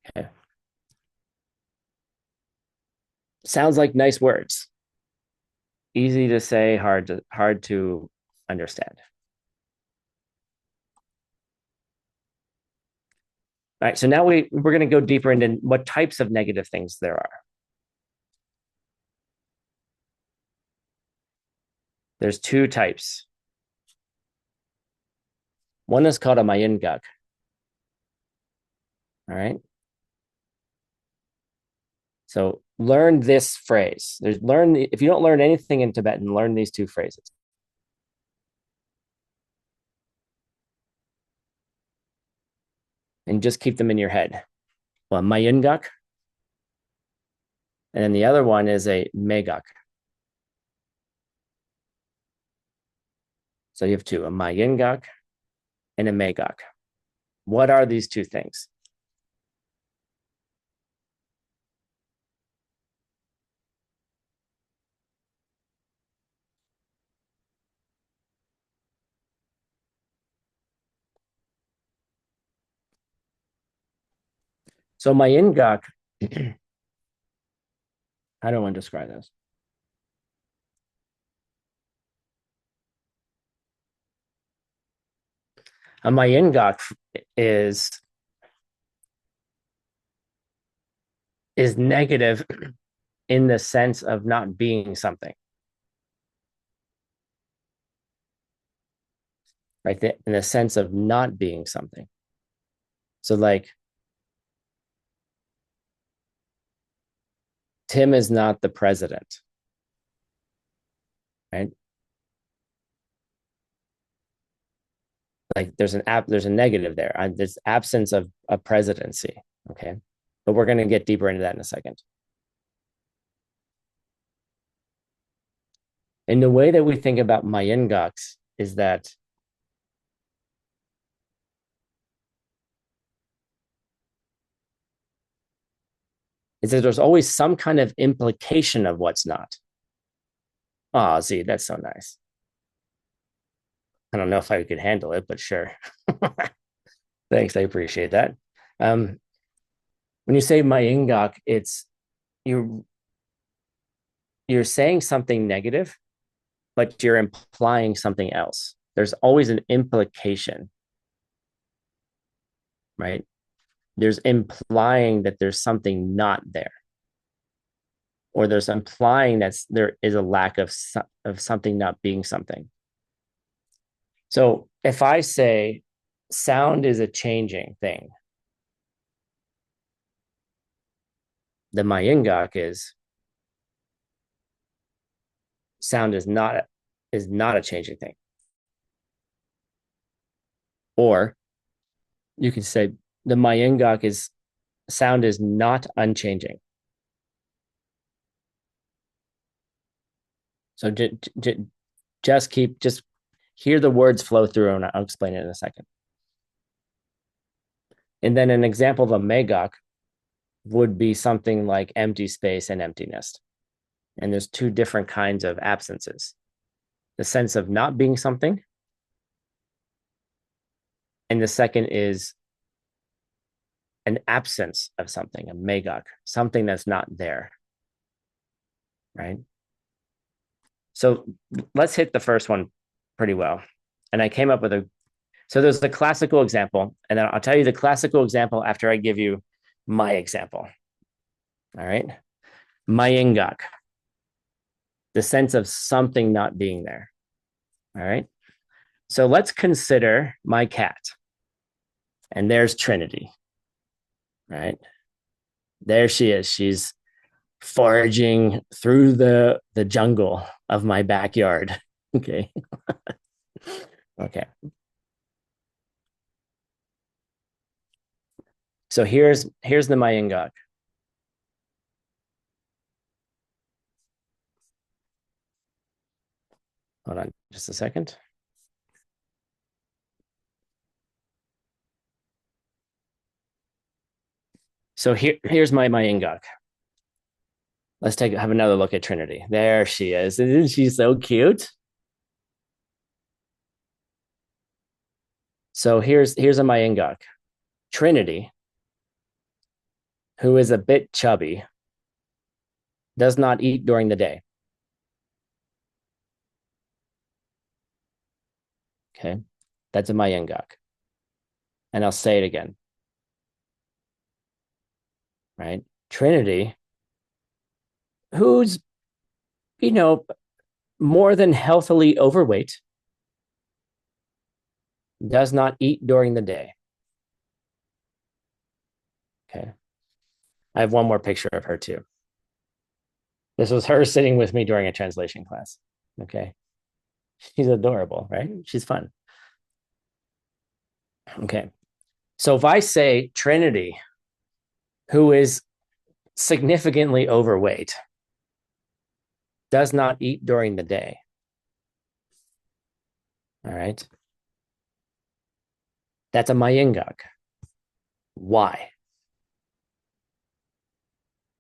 Speaker 1: Okay. Sounds like nice words. Easy to say, hard to understand. All right, so now we're going to go deeper into what types of negative things there are. There's 2 types. One is called a mayingak. All right. So learn this phrase. If you don't learn anything in Tibetan, learn these two phrases. And just keep them in your head. Well, Mayungak, and then the other one is a Megak. So you have two, a Mayungak and a Megak. What are these two things? So Mayungak, how do I want to describe this? A Mayungak is negative in the sense of not being something, right? In the sense of not being something. So like Tim is not the president, right? Like there's a negative there. There's absence of a presidency. Okay. But we're going to get deeper into that in a second. And the way that we think about Mayengaks is that there's always some kind of implication of what's not. Oh, see, that's so nice. I don't know if I could handle it, but sure. Thanks, I appreciate that. When you say Mayengak, it's you're you're saying something negative, but you're implying something else. There's always an implication, right? There's implying that there's something not there, or there's implying that there is a lack of something not being something. So if I say sound is a changing thing, the Mayengak is sound is not a changing thing. Or you could say the Mayengak is sound is not unchanging. So just hear the words flow through, and I'll explain it in a second. And then an example of a Megak would be something like empty space and emptiness. And there's two different kinds of absences: the sense of not being something, and the second is an absence of something, a Megak, something that's not there, right? So let's hit the first one pretty well. And I came up with so there's the classical example, and then I'll tell you the classical example after I give you my example. All right. Mayengak, the sense of something not being there. All right. So let's consider my cat. And there's Trinity. Right. There she is. She's foraging through the jungle of my backyard. Okay. Okay. So here's the Mayengak. Hold on just a second. So here's my Mayengak. Let's have another look at Trinity. There she is. Isn't she so cute? So here's a Mayengak. Trinity, who is a bit chubby, does not eat during the day. Okay. That's a Mayengak. And I'll say it again. Right? Trinity, who's, more than healthily overweight, does not eat during the day. Okay. I have one more picture of her too. This was her sitting with me during a translation class. Okay. She's adorable, right? She's fun. Okay. So if I say Trinity, who is significantly overweight, does not eat during the day. All right. That's a Mayingak. Why?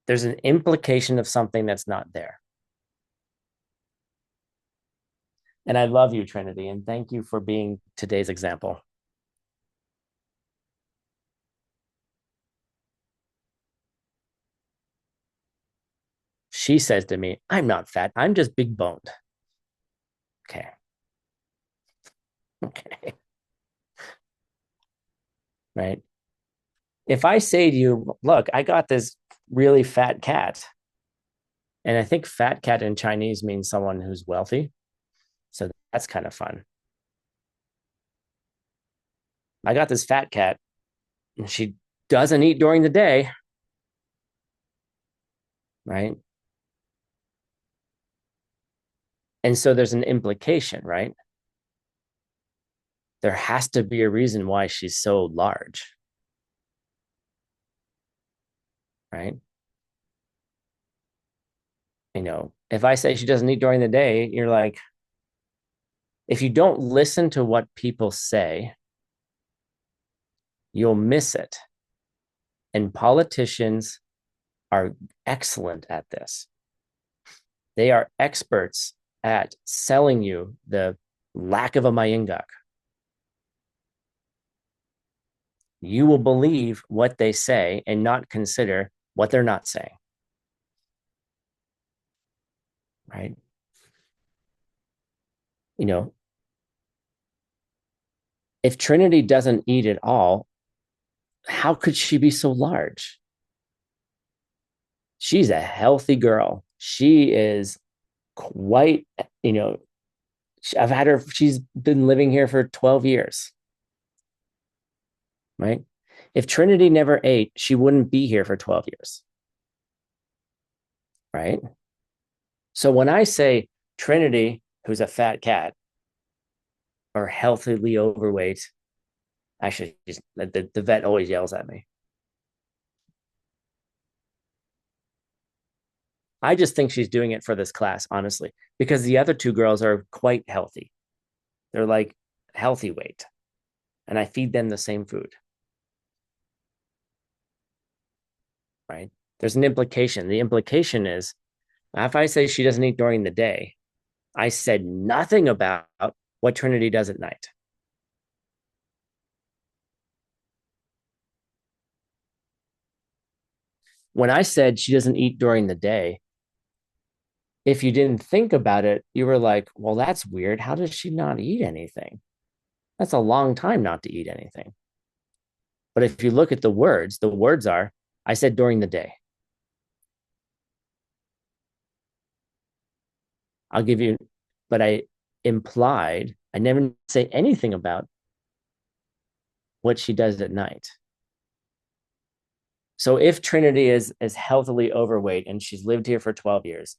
Speaker 1: There's an implication of something that's not there. And I love you, Trinity, and thank you for being today's example. She says to me, I'm not fat, I'm just big boned. Okay. Okay. Right. If I say to you, look, I got this really fat cat, and I think fat cat in Chinese means someone who's wealthy. So that's kind of fun. I got this fat cat, and she doesn't eat during the day. Right. And so there's an implication, right? There has to be a reason why she's so large. Right. If I say she doesn't eat during the day, you're like, if you don't listen to what people say, you'll miss it. And politicians are excellent at this. They are experts at selling you the lack of a mayingak. You will believe what they say and not consider what they're not saying. Right? You know, if Trinity doesn't eat at all, how could she be so large? She's a healthy girl. She is quite, you know, I've had her, she's been living here for 12 years, right? If Trinity never ate, she wouldn't be here for 12 years, right? So when I say Trinity, who's a fat cat or healthily overweight, actually, the vet always yells at me. I just think she's doing it for this class, honestly, because the other two girls are quite healthy. They're like healthy weight, and I feed them the same food, right? There's an implication. The implication is if I say she doesn't eat during the day, I said nothing about what Trinity does at night. When I said she doesn't eat during the day, if you didn't think about it, you were like, well, that's weird. How does she not eat anything? That's a long time not to eat anything. But if you look at the words are, I said during the day. I'll give you, but I implied, I never say anything about what she does at night. So if Trinity is healthily overweight and she's lived here for 12 years,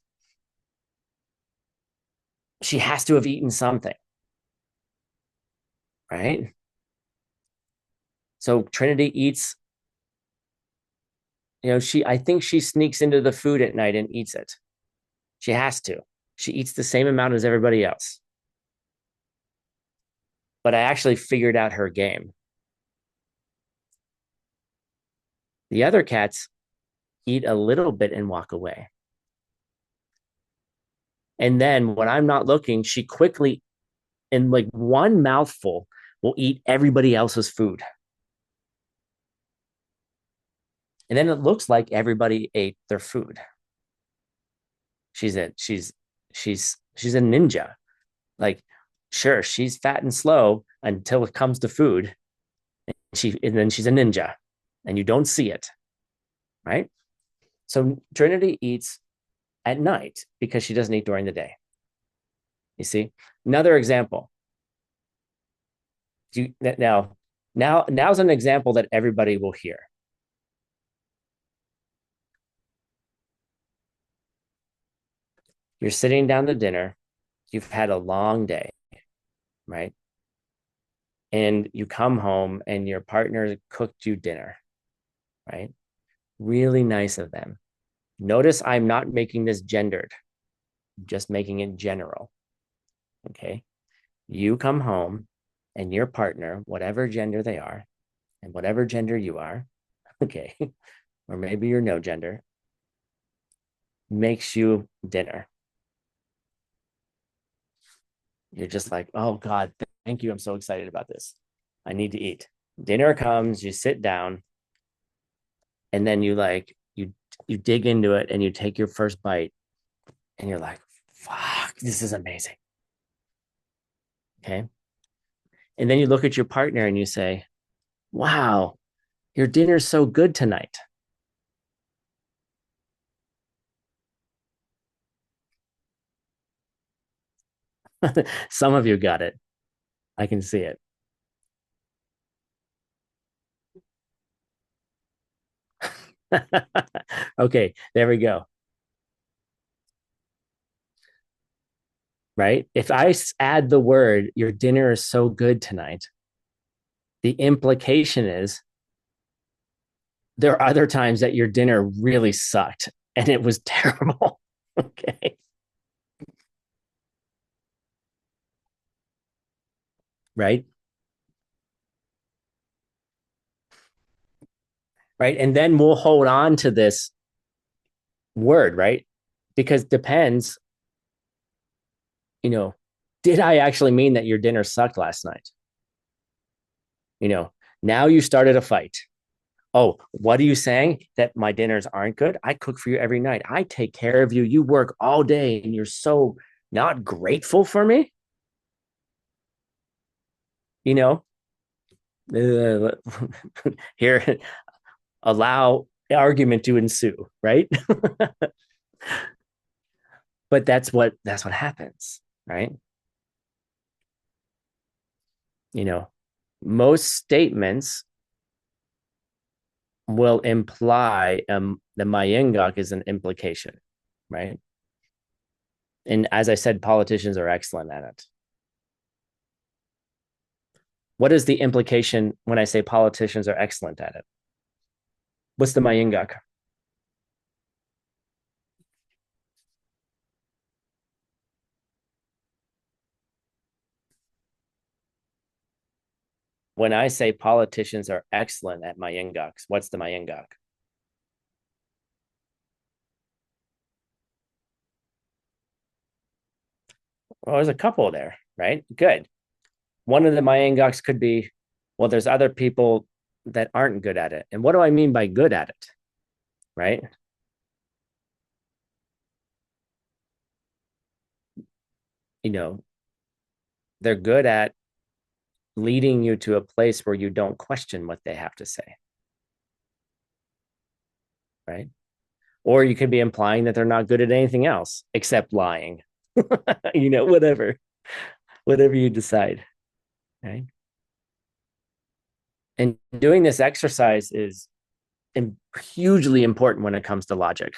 Speaker 1: she has to have eaten something, right? So Trinity eats, I think she sneaks into the food at night and eats it. She has to. She eats the same amount as everybody else. But I actually figured out her game. The other cats eat a little bit and walk away. And then when I'm not looking, she quickly, in like one mouthful, will eat everybody else's food. And then it looks like everybody ate their food. She's a she's she's a ninja. Like, sure, she's fat and slow until it comes to food. And then she's a ninja, and you don't see it, right? So Trinity eats at night because she doesn't eat during the day. You see, another example. Do you, now's an example that everybody will hear. You're sitting down to dinner. You've had a long day, right? And you come home and your partner cooked you dinner, right? Really nice of them. Notice I'm not making this gendered, I'm just making it general. Okay. You come home and your partner, whatever gender they are, and whatever gender you are, okay, or maybe you're no gender, makes you dinner. You're just like, oh God, thank you. I'm so excited about this. I need to eat. Dinner comes, you sit down, and then you dig into it and you take your first bite and you're like, fuck, this is amazing. Okay. And then you look at your partner and you say, wow, your dinner's so good tonight. Some of you got it. I can see it. Okay, there we go. Right? If I add the word, your dinner is so good tonight, the implication is there are other times that your dinner really sucked and it was terrible. Okay. Right. Right. And then we'll hold on to this word, right? Because depends, you know, did I actually mean that your dinner sucked last night? You know, now you started a fight. Oh, what are you saying? That my dinners aren't good? I cook for you every night. I take care of you. You work all day and you're so not grateful for me. You know, uh, here, allow argument to ensue, right? But that's what happens, right? You know, most statements will imply the Mayengak is an implication, right? And as I said, politicians are excellent at it. What is the implication when I say politicians are excellent at it? What's the Mayengak? When I say politicians are excellent at Mayengaks, what's the Mayengak? Well, there's a couple there, right? Good. One of the Mayengaks could be, well, there's other people that aren't good at it. And what do I mean by good at it? Right? You know, they're good at leading you to a place where you don't question what they have to say. Right? Or you could be implying that they're not good at anything else except lying. Whatever you decide. Right? And doing this exercise is hugely important when it comes to logic.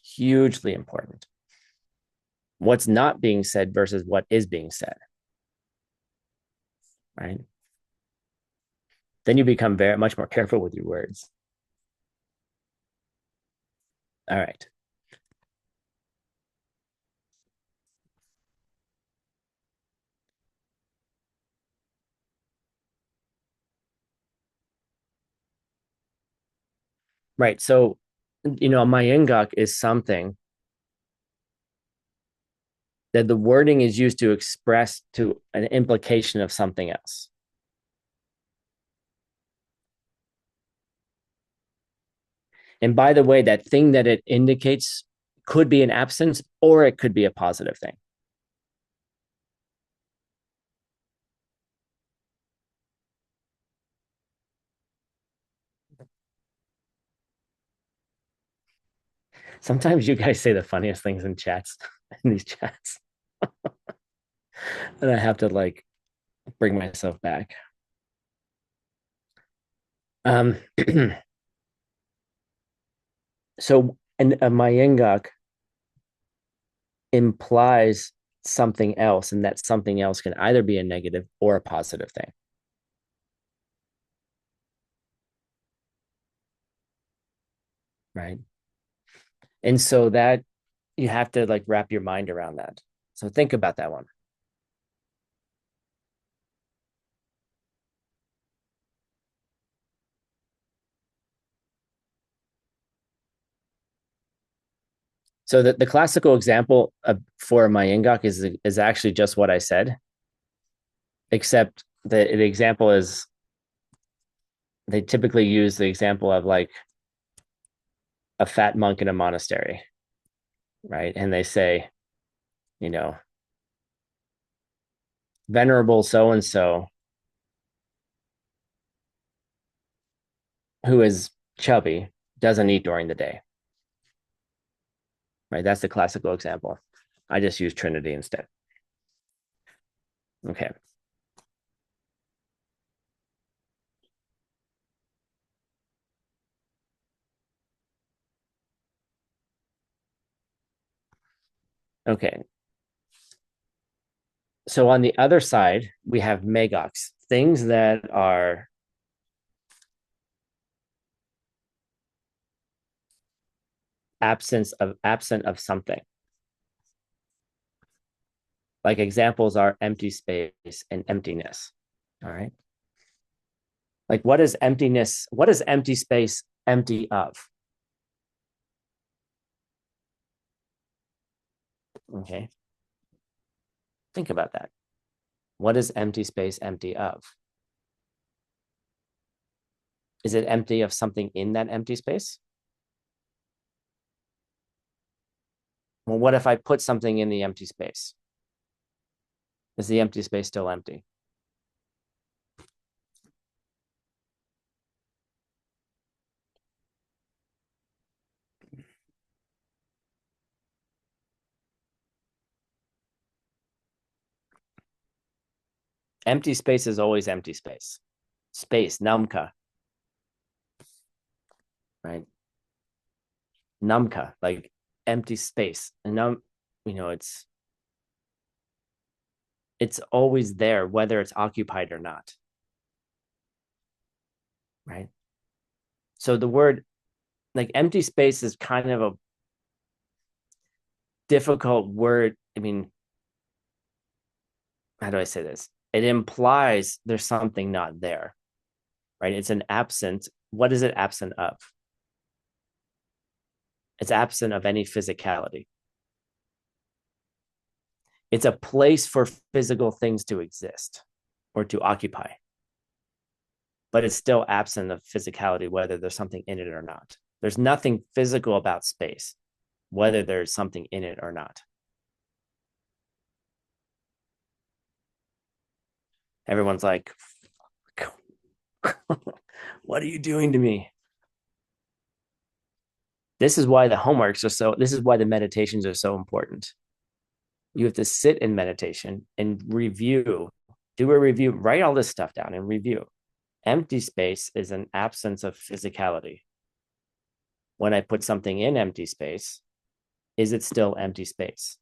Speaker 1: Hugely important. What's not being said versus what is being said. Right? Then you become very much more careful with your words. All right. Right. So, my ingok is something that the wording is used to express to an implication of something else. And by the way, that thing that it indicates could be an absence or it could be a positive thing. Sometimes you guys say the funniest things in chats, in these chats, and I have to like bring myself back. Um, so, and my Yingok implies something else, and that something else can either be a negative or a positive thing. Right. And so that you have to like wrap your mind around that. So think about that one. So the classical example for my ingok is actually just what I said, except the example is they typically use the example of like a fat monk in a monastery, right? And they say, you know, venerable so and so who is chubby doesn't eat during the day, right? That's the classical example. I just use Trinity instead. Okay. Okay. So on the other side, we have megox, things that are absent of something. Like examples are empty space and emptiness. All right. Like what is emptiness? What is empty space empty of? Okay. Think about that. What is empty space empty of? Is it empty of something in that empty space? Well, what if I put something in the empty space? Is the empty space still empty? Empty space is always empty space. Space, namka, right? Namka, like empty space. And it's always there, whether it's occupied or not, right? So the word like empty space is kind of a difficult word. I mean, how do I say this? It implies there's something not there, right? It's an absent. What is it absent of? It's absent of any physicality. It's a place for physical things to exist or to occupy, but it's still absent of physicality, whether there's something in it or not. There's nothing physical about space, whether there's something in it or not. Everyone's like, what are you doing to me? This is why the homeworks are so, this is why the meditations are so important. You have to sit in meditation and review, do a review, write all this stuff down and review. Empty space is an absence of physicality. When I put something in empty space, is it still empty space?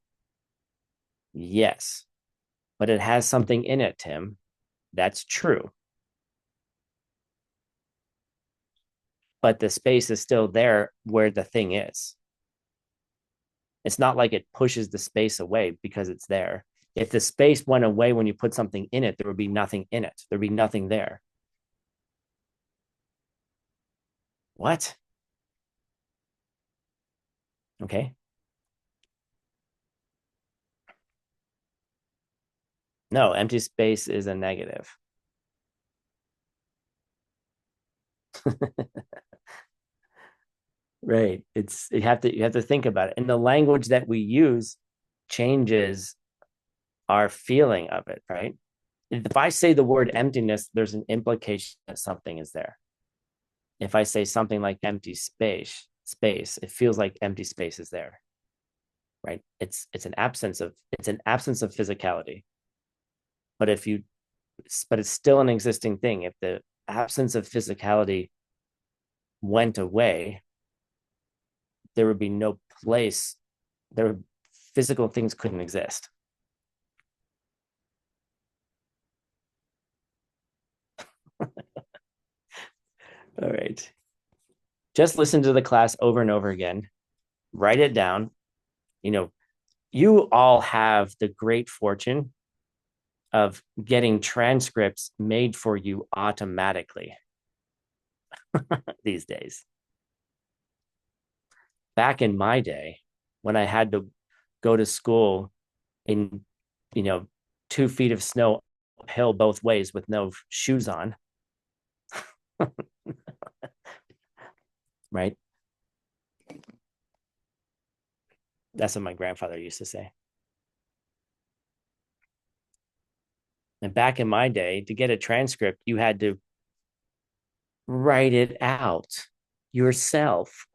Speaker 1: Yes, but it has something in it, Tim. That's true. But the space is still there where the thing is. It's not like it pushes the space away because it's there. If the space went away when you put something in it, there would be nothing in it. There'd be nothing there. What? Okay. No, empty space is a negative. Right. It's you have to think about it. And the language that we use changes our feeling of it, right? If I say the word emptiness, there's an implication that something is there. If I say something like empty space, it feels like empty space is there, right? It's an absence of physicality. But if you but it's still an existing thing. If the absence of physicality went away, there would be no place. There would physical things couldn't exist. All right. Just listen to the class over and over again. Write it down. You know, you all have the great fortune of getting transcripts made for you automatically these days. Back in my day, when I had to go to school in, you know, 2 feet of snow uphill both ways with no shoes on, right? That's what my grandfather used to say. And back in my day, to get a transcript, you had to write it out yourself,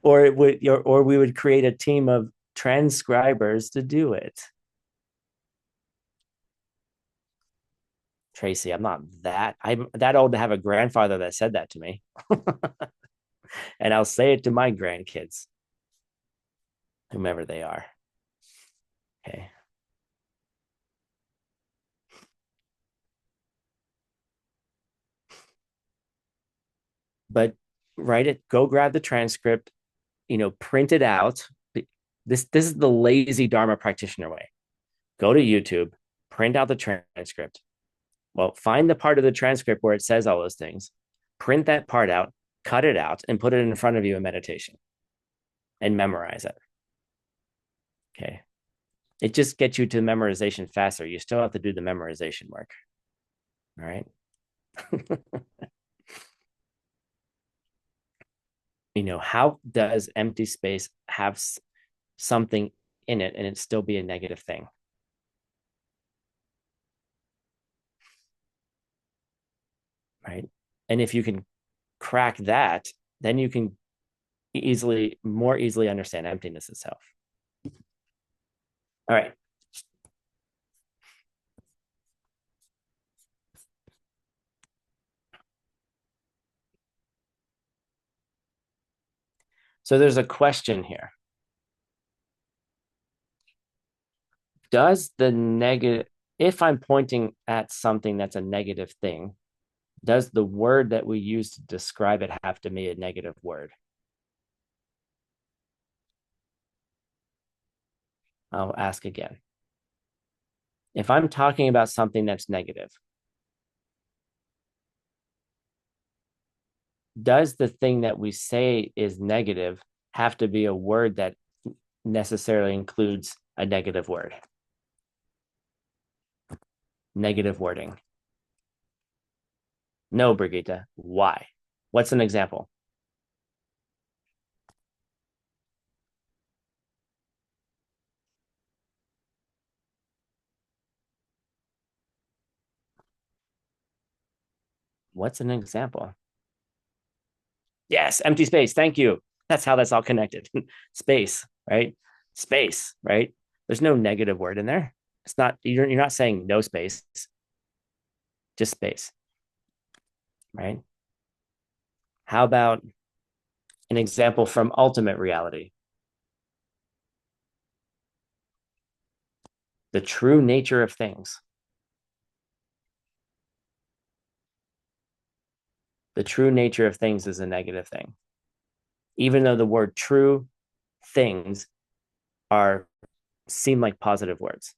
Speaker 1: or we would create a team of transcribers to do it. Tracy, I'm that old to have a grandfather that said that to me. And I'll say it to my grandkids, whomever they are. Okay. But write it, go grab the transcript, print it out. This is the lazy Dharma practitioner way. Go to YouTube, print out the transcript. Well, find the part of the transcript where it says all those things, print that part out, cut it out, and put it in front of you in meditation and memorize it. Okay. It just gets you to memorization faster. You still have to do the memorization work. All right. How does empty space have something in it and it still be a negative thing? Right. And if you can crack that, then you can more easily understand emptiness itself. All right. So there's a question here. Does the negative, if I'm pointing at something that's a negative thing, does the word that we use to describe it have to be a negative word? I'll ask again. If I'm talking about something that's negative, does the thing that we say is negative have to be a word that necessarily includes a negative word? Negative wording. No, Brigitte. Why? What's an example? What's an example? Yes, empty space. Thank you. That's how that's all connected. Space, right? Space, right? There's no negative word in there. It's not, you're not saying no space, just space, right? How about an example from ultimate reality? The true nature of things. The true nature of things is a negative thing. Even though the word true things seem like positive words.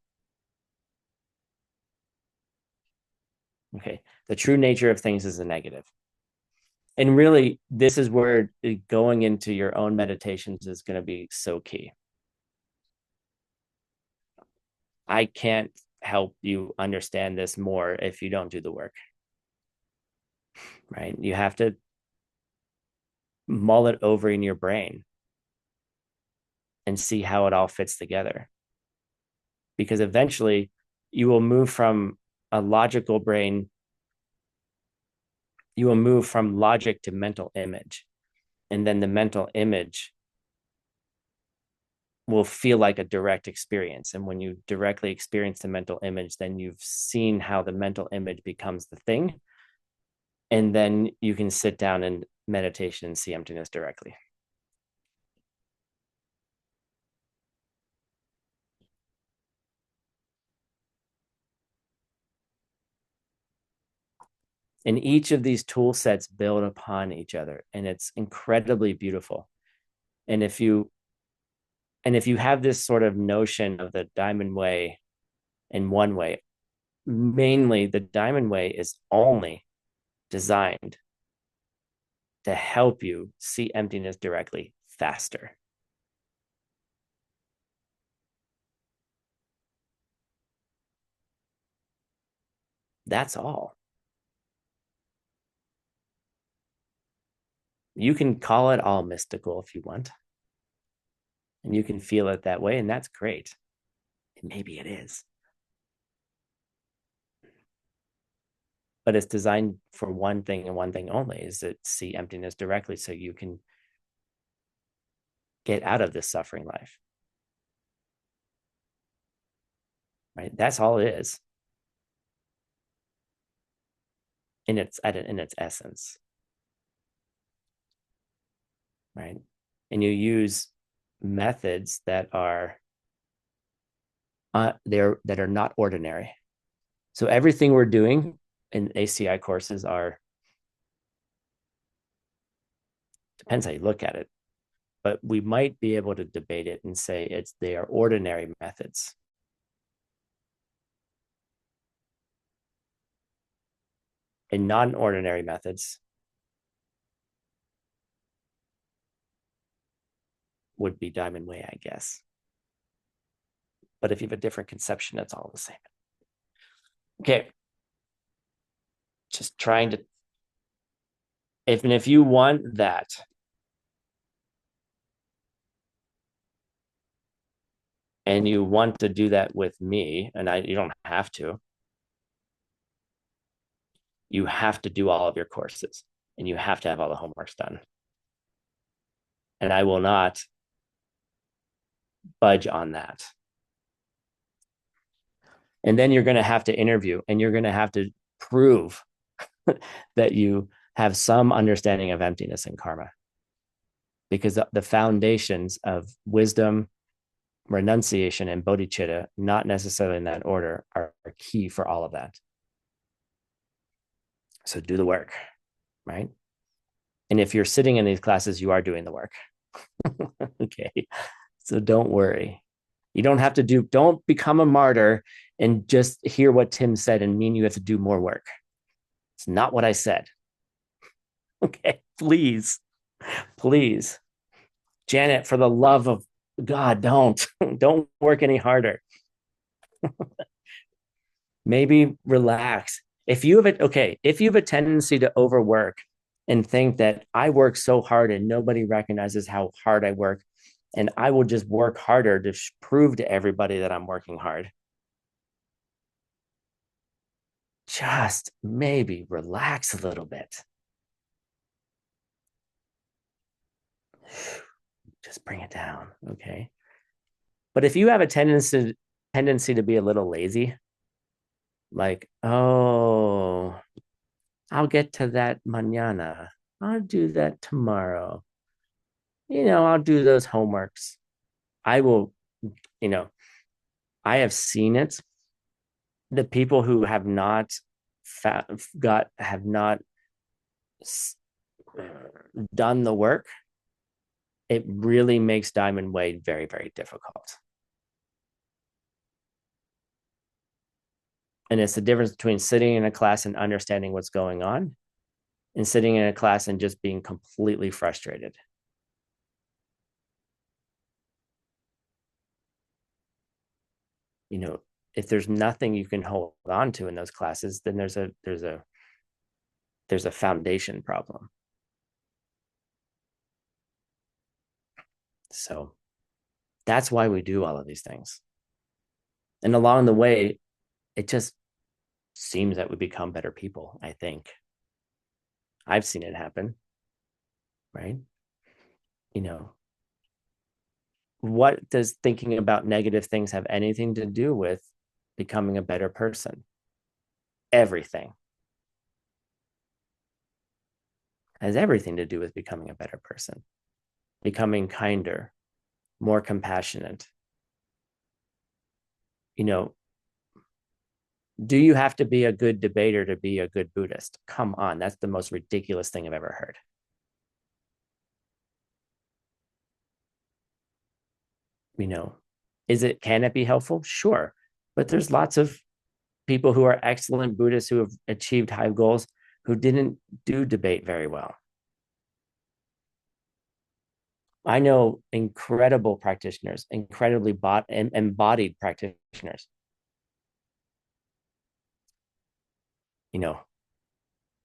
Speaker 1: Okay. The true nature of things is a negative. And really, this is where going into your own meditations is going to be so key. I can't help you understand this more if you don't do the work, right? You have to mull it over in your brain and see how it all fits together. Because eventually you will move from a logical brain, you will move from logic to mental image. And then the mental image will feel like a direct experience. And when you directly experience the mental image, then you've seen how the mental image becomes the thing. And then you can sit down in meditation and see emptiness directly. And each of these tool sets build upon each other, and it's incredibly beautiful. And if you have this sort of notion of the diamond way in one way, mainly the diamond way is only designed to help you see emptiness directly faster. That's all. You can call it all mystical if you want, and you can feel it that way, and that's great. And maybe it is, but it's designed for one thing and one thing only, is to see emptiness directly so you can get out of this suffering life. Right? That's all it is in its essence. Right? And you use methods that are that are not ordinary. So everything we're doing in ACI courses are, depends how you look at it, but we might be able to debate it and say they are ordinary methods. And non-ordinary methods would be Diamond Way, I guess. But if you have a different conception, it's all the same. Okay. Just trying to, if you want that, and you want to do that with me, and you don't have to, you have to do all of your courses, and you have to have all the homeworks done. And I will not budge on that. And then you're going to have to interview, and you're going to have to prove that you have some understanding of emptiness and karma, because the foundations of wisdom, renunciation, and bodhicitta, not necessarily in that order, are key for all of that. So do the work, right? And if you're sitting in these classes, you are doing the work. Okay. So don't worry. You don't have to don't become a martyr and just hear what Tim said and mean you have to do more work. It's not what I said. Okay. Please, please. Janet, for the love of God, don't work any harder. Maybe relax. If you have a tendency to overwork and think that I work so hard and nobody recognizes how hard I work, and I will just work harder to prove to everybody that I'm working hard, just maybe relax a little bit. Just bring it down, okay? But if you have a tendency to be a little lazy, like, oh, I'll get to that mañana. I'll do that tomorrow. I'll do those homeworks. I will, you know, I have seen it. The people who have not have not done the work, it really makes Diamond Way very, very difficult. And it's the difference between sitting in a class and understanding what's going on, and sitting in a class and just being completely frustrated. If there's nothing you can hold on to in those classes, then there's a foundation problem. So that's why we do all of these things. And along the way, it just seems that we become better people, I think. I've seen it happen, right? What does thinking about negative things have anything to do with becoming a better person? Everything. Has everything to do with becoming a better person, becoming kinder, more compassionate. Do you have to be a good debater to be a good Buddhist? Come on, that's the most ridiculous thing I've ever heard. You know, can it be helpful? Sure. But there's lots of people who are excellent Buddhists who have achieved high goals who didn't do debate very well. I know incredible practitioners, incredibly embodied practitioners. You know,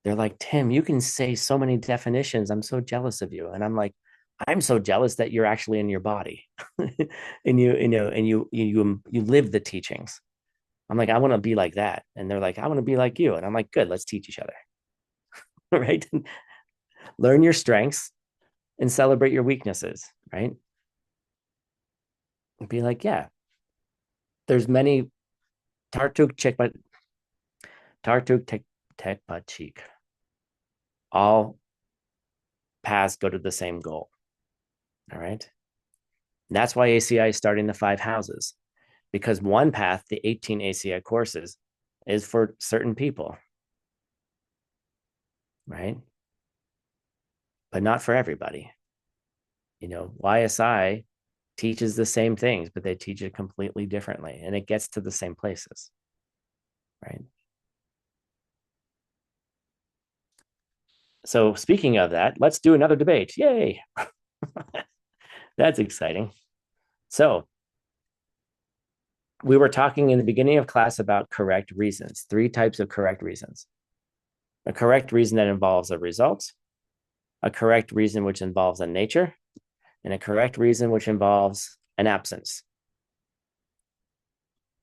Speaker 1: they're like, Tim, you can say so many definitions. I'm so jealous of you. And I'm like, I'm so jealous that you're actually in your body and you live the teachings. I'm like, I want to be like that. And they're like, I want to be like you. And I'm like, good, let's teach each other. Right. Learn your strengths and celebrate your weaknesses. Right. And be like, yeah, there's many Tartuk Chekpa, Tartuk Tekpachik. All paths go to the same goal. All right. That's why ACI is starting the 5 houses, because one path, the 18 ACI courses, is for certain people, right? But not for everybody. YSI teaches the same things, but they teach it completely differently, and it gets to the same places, right? So speaking of that, let's do another debate. Yay. That's exciting. So we were talking in the beginning of class about correct reasons, 3 types of correct reasons. A correct reason that involves a result, a correct reason which involves a nature, and a correct reason which involves an absence.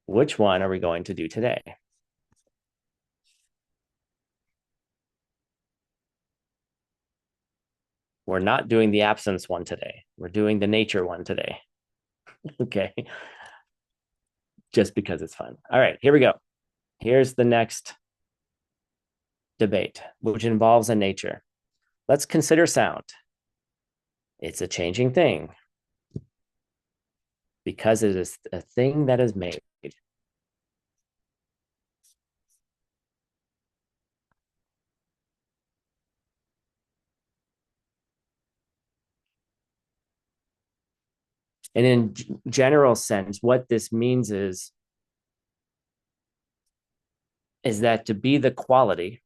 Speaker 1: Which one are we going to do today? We're not doing the absence one today. We're doing the nature one today. Okay. Just because it's fun. All right, here we go. Here's the next debate, which involves a nature. Let's consider sound. It's a changing thing because it is a thing that is made. And in general sense, what this means is that to be the quality,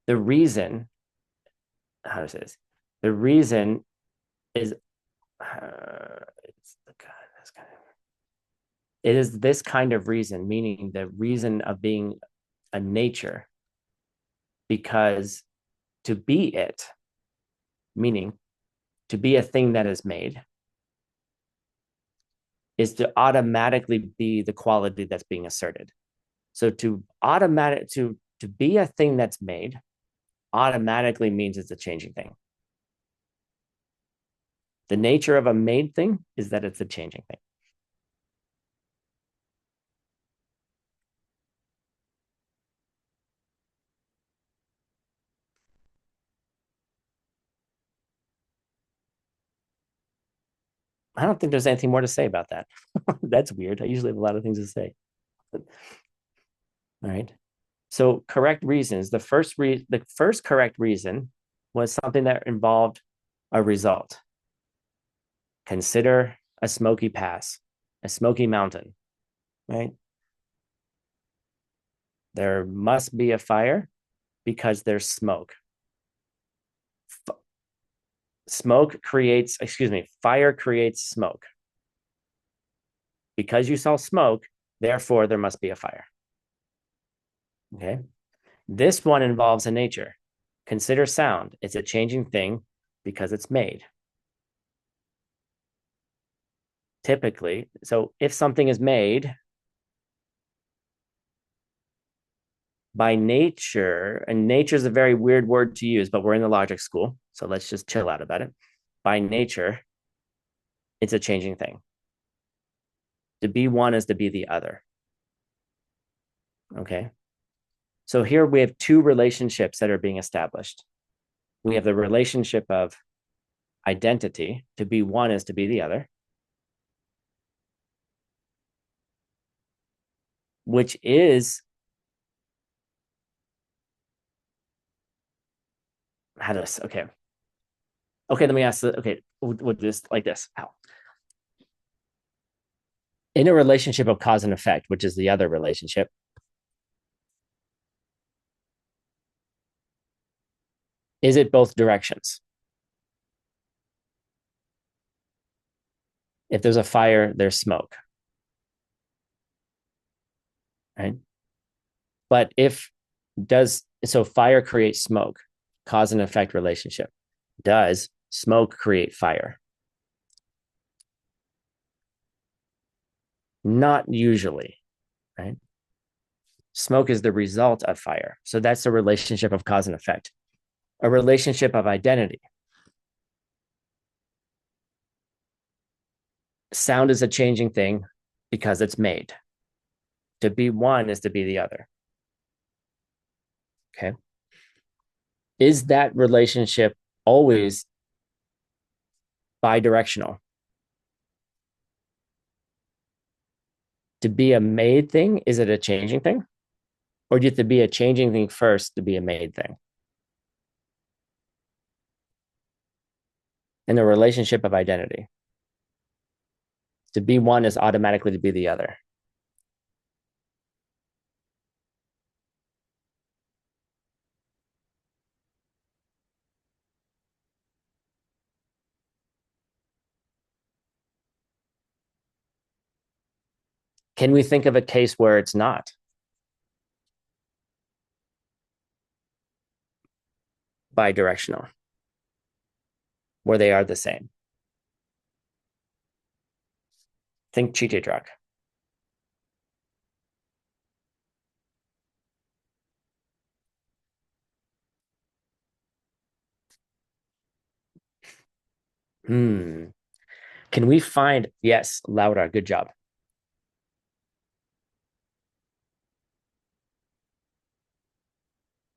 Speaker 1: the reason, how to say this, the reason is, it is this kind of reason, meaning the reason of being a nature, because to be it, meaning to be a thing that is made, is to automatically be the quality that's being asserted. So to be a thing that's made automatically means it's a changing thing. The nature of a made thing is that it's a changing thing. I don't think there's anything more to say about that. That's weird. I usually have a lot of things to say. All right. So correct reasons. The first correct reason was something that involved a result. Consider a smoky pass, a smoky mountain, right? There must be a fire because there's smoke. Fire creates smoke. Because you saw smoke, therefore there must be a fire. Okay. This one involves a nature. Consider sound. It's a changing thing because it's made. Typically, so if something is made by nature, and nature is a very weird word to use, but we're in the logic school, so let's just chill out about it. By nature, it's a changing thing. To be one is to be the other. Okay. So here we have 2 relationships that are being established. We have the relationship of identity. To be one is to be the other. which is how does okay, let me ask okay, with this like this. How in a relationship of cause and effect, which is the other relationship, is it both directions? If there's a fire, there's smoke, right? But if does so fire creates smoke, cause and effect relationship. Does smoke create fire? Not usually, right? Smoke is the result of fire. So that's a relationship of cause and effect. A relationship of identity. Sound is a changing thing because it's made. To be one is to be the other. Okay. Is that relationship always bidirectional? To be a made thing, is it a changing thing? Or do you have to be a changing thing first to be a made thing? In the relationship of identity, to be one is automatically to be the other. Can we think of a case where it's not bidirectional, where they are the same? Think Cheetah Drug. Hmm. Can we find, yes, Laura, good job.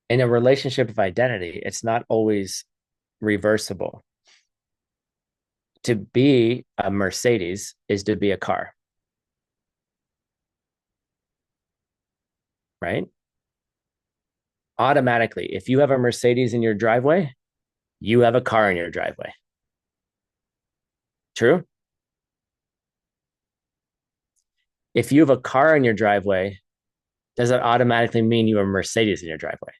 Speaker 1: In a relationship of identity, it's not always reversible. To be a Mercedes is to be a car, right? Automatically, if you have a Mercedes in your driveway, you have a car in your driveway. True? If you have a car in your driveway, does it automatically mean you have a Mercedes in your driveway?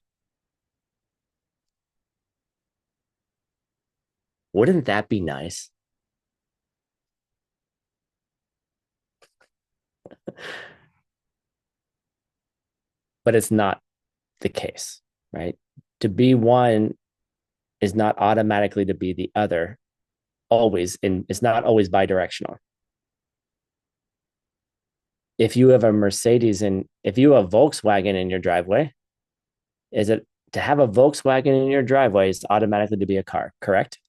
Speaker 1: Wouldn't that be nice? But it's not the case, right? To be one is not automatically to be the other, always, and it's not always bidirectional. If you have a Mercedes and if you have a Volkswagen in your driveway, is it to have a Volkswagen in your driveway is automatically to be a car, correct?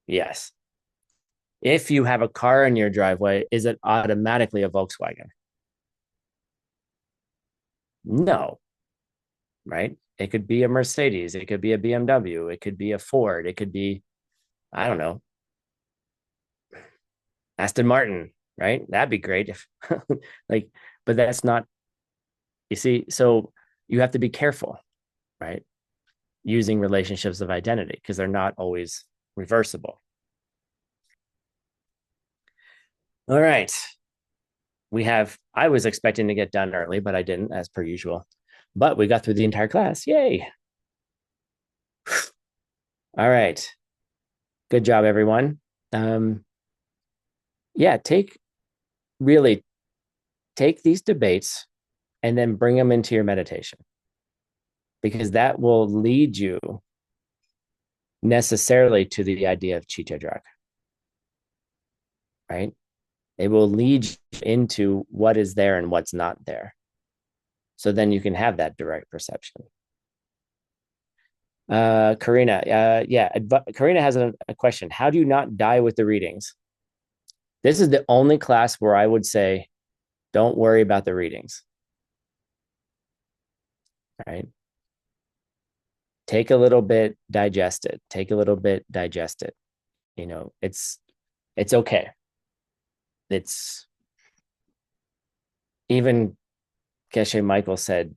Speaker 1: Yes. If you have a car in your driveway, is it automatically a Volkswagen? No, right? It could be a Mercedes, it could be a BMW, it could be a Ford, it could be, I don't know, Aston Martin, right? That'd be great if like, but that's not, you see, so you have to be careful, right? Using relationships of identity because they're not always reversible. All right. I was expecting to get done early, but I didn't, as per usual. But we got through the entire class. Yay. All right. Good job, everyone. Um, yeah, really take these debates and then bring them into your meditation because that will lead you necessarily to the idea of Chitta Drag, right? It will lead you into what is there and what's not there. So then you can have that direct perception. Karina, Karina has a question. How do you not die with the readings? This is the only class where I would say, don't worry about the readings. Right? Take a little bit, digest it. Take a little bit, digest it. You know, it's okay. It's even Geshe Michael said,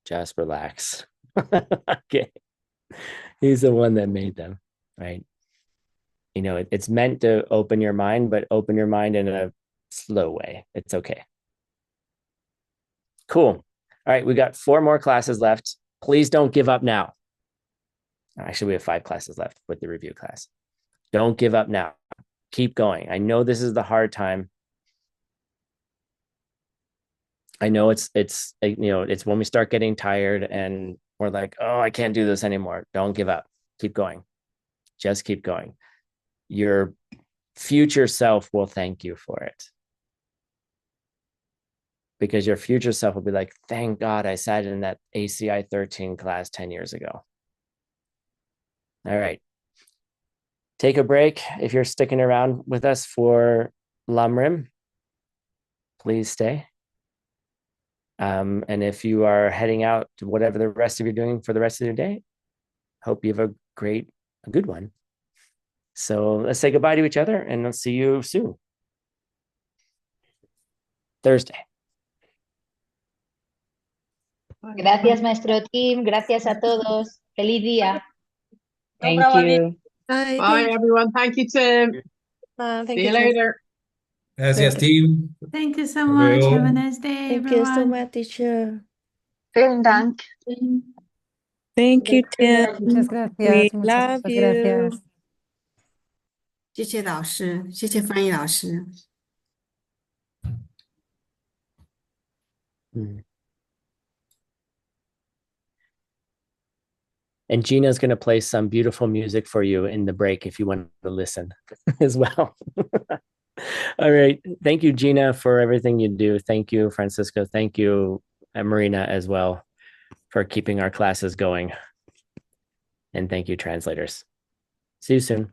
Speaker 1: just relax. Okay. He's the one that made them, right? It's meant to open your mind, but open your mind in a slow way. It's okay. Cool. All right, we got 4 more classes left. Please don't give up now. Actually, we have 5 classes left with the review class. Don't give up now. Keep going. I know this is the hard time. I know it's when we start getting tired and we're like, oh, I can't do this anymore. Don't give up. Keep going. Just keep going. Your future self will thank you for it. Because your future self will be like, thank God I sat in that ACI 13 class 10 years ago. All right. Take a break. If you're sticking around with us for Lamrim, please stay. And if you are heading out to whatever the rest of you are doing for the rest of your day, hope you have a good one. So let's say goodbye to each other and I'll see you soon. Thursday.
Speaker 2: Gracias, maestro Tim. Gracias a todos. Feliz día.
Speaker 3: Thank you.
Speaker 4: Bye, everyone. Thank you, Tim. See you later.
Speaker 5: Gracias, team.
Speaker 6: Thank you so much. Have a nice day,
Speaker 7: Thank you so
Speaker 6: everyone.
Speaker 7: much, teacher.
Speaker 8: Vielen Dank.
Speaker 3: Thank you, Tim.
Speaker 9: Muchas
Speaker 3: We
Speaker 9: gracias. Muchas,
Speaker 3: love
Speaker 9: muchas
Speaker 3: you.
Speaker 9: gracias.
Speaker 8: 谢谢老师，谢谢翻译老师。
Speaker 1: And Gina's going to play some beautiful music for you in the break if you want to listen as well. All right. Thank you, Gina, for everything you do. Thank you, Francisco. Thank you, Marina, as well, for keeping our classes going. And thank you, translators. See you soon.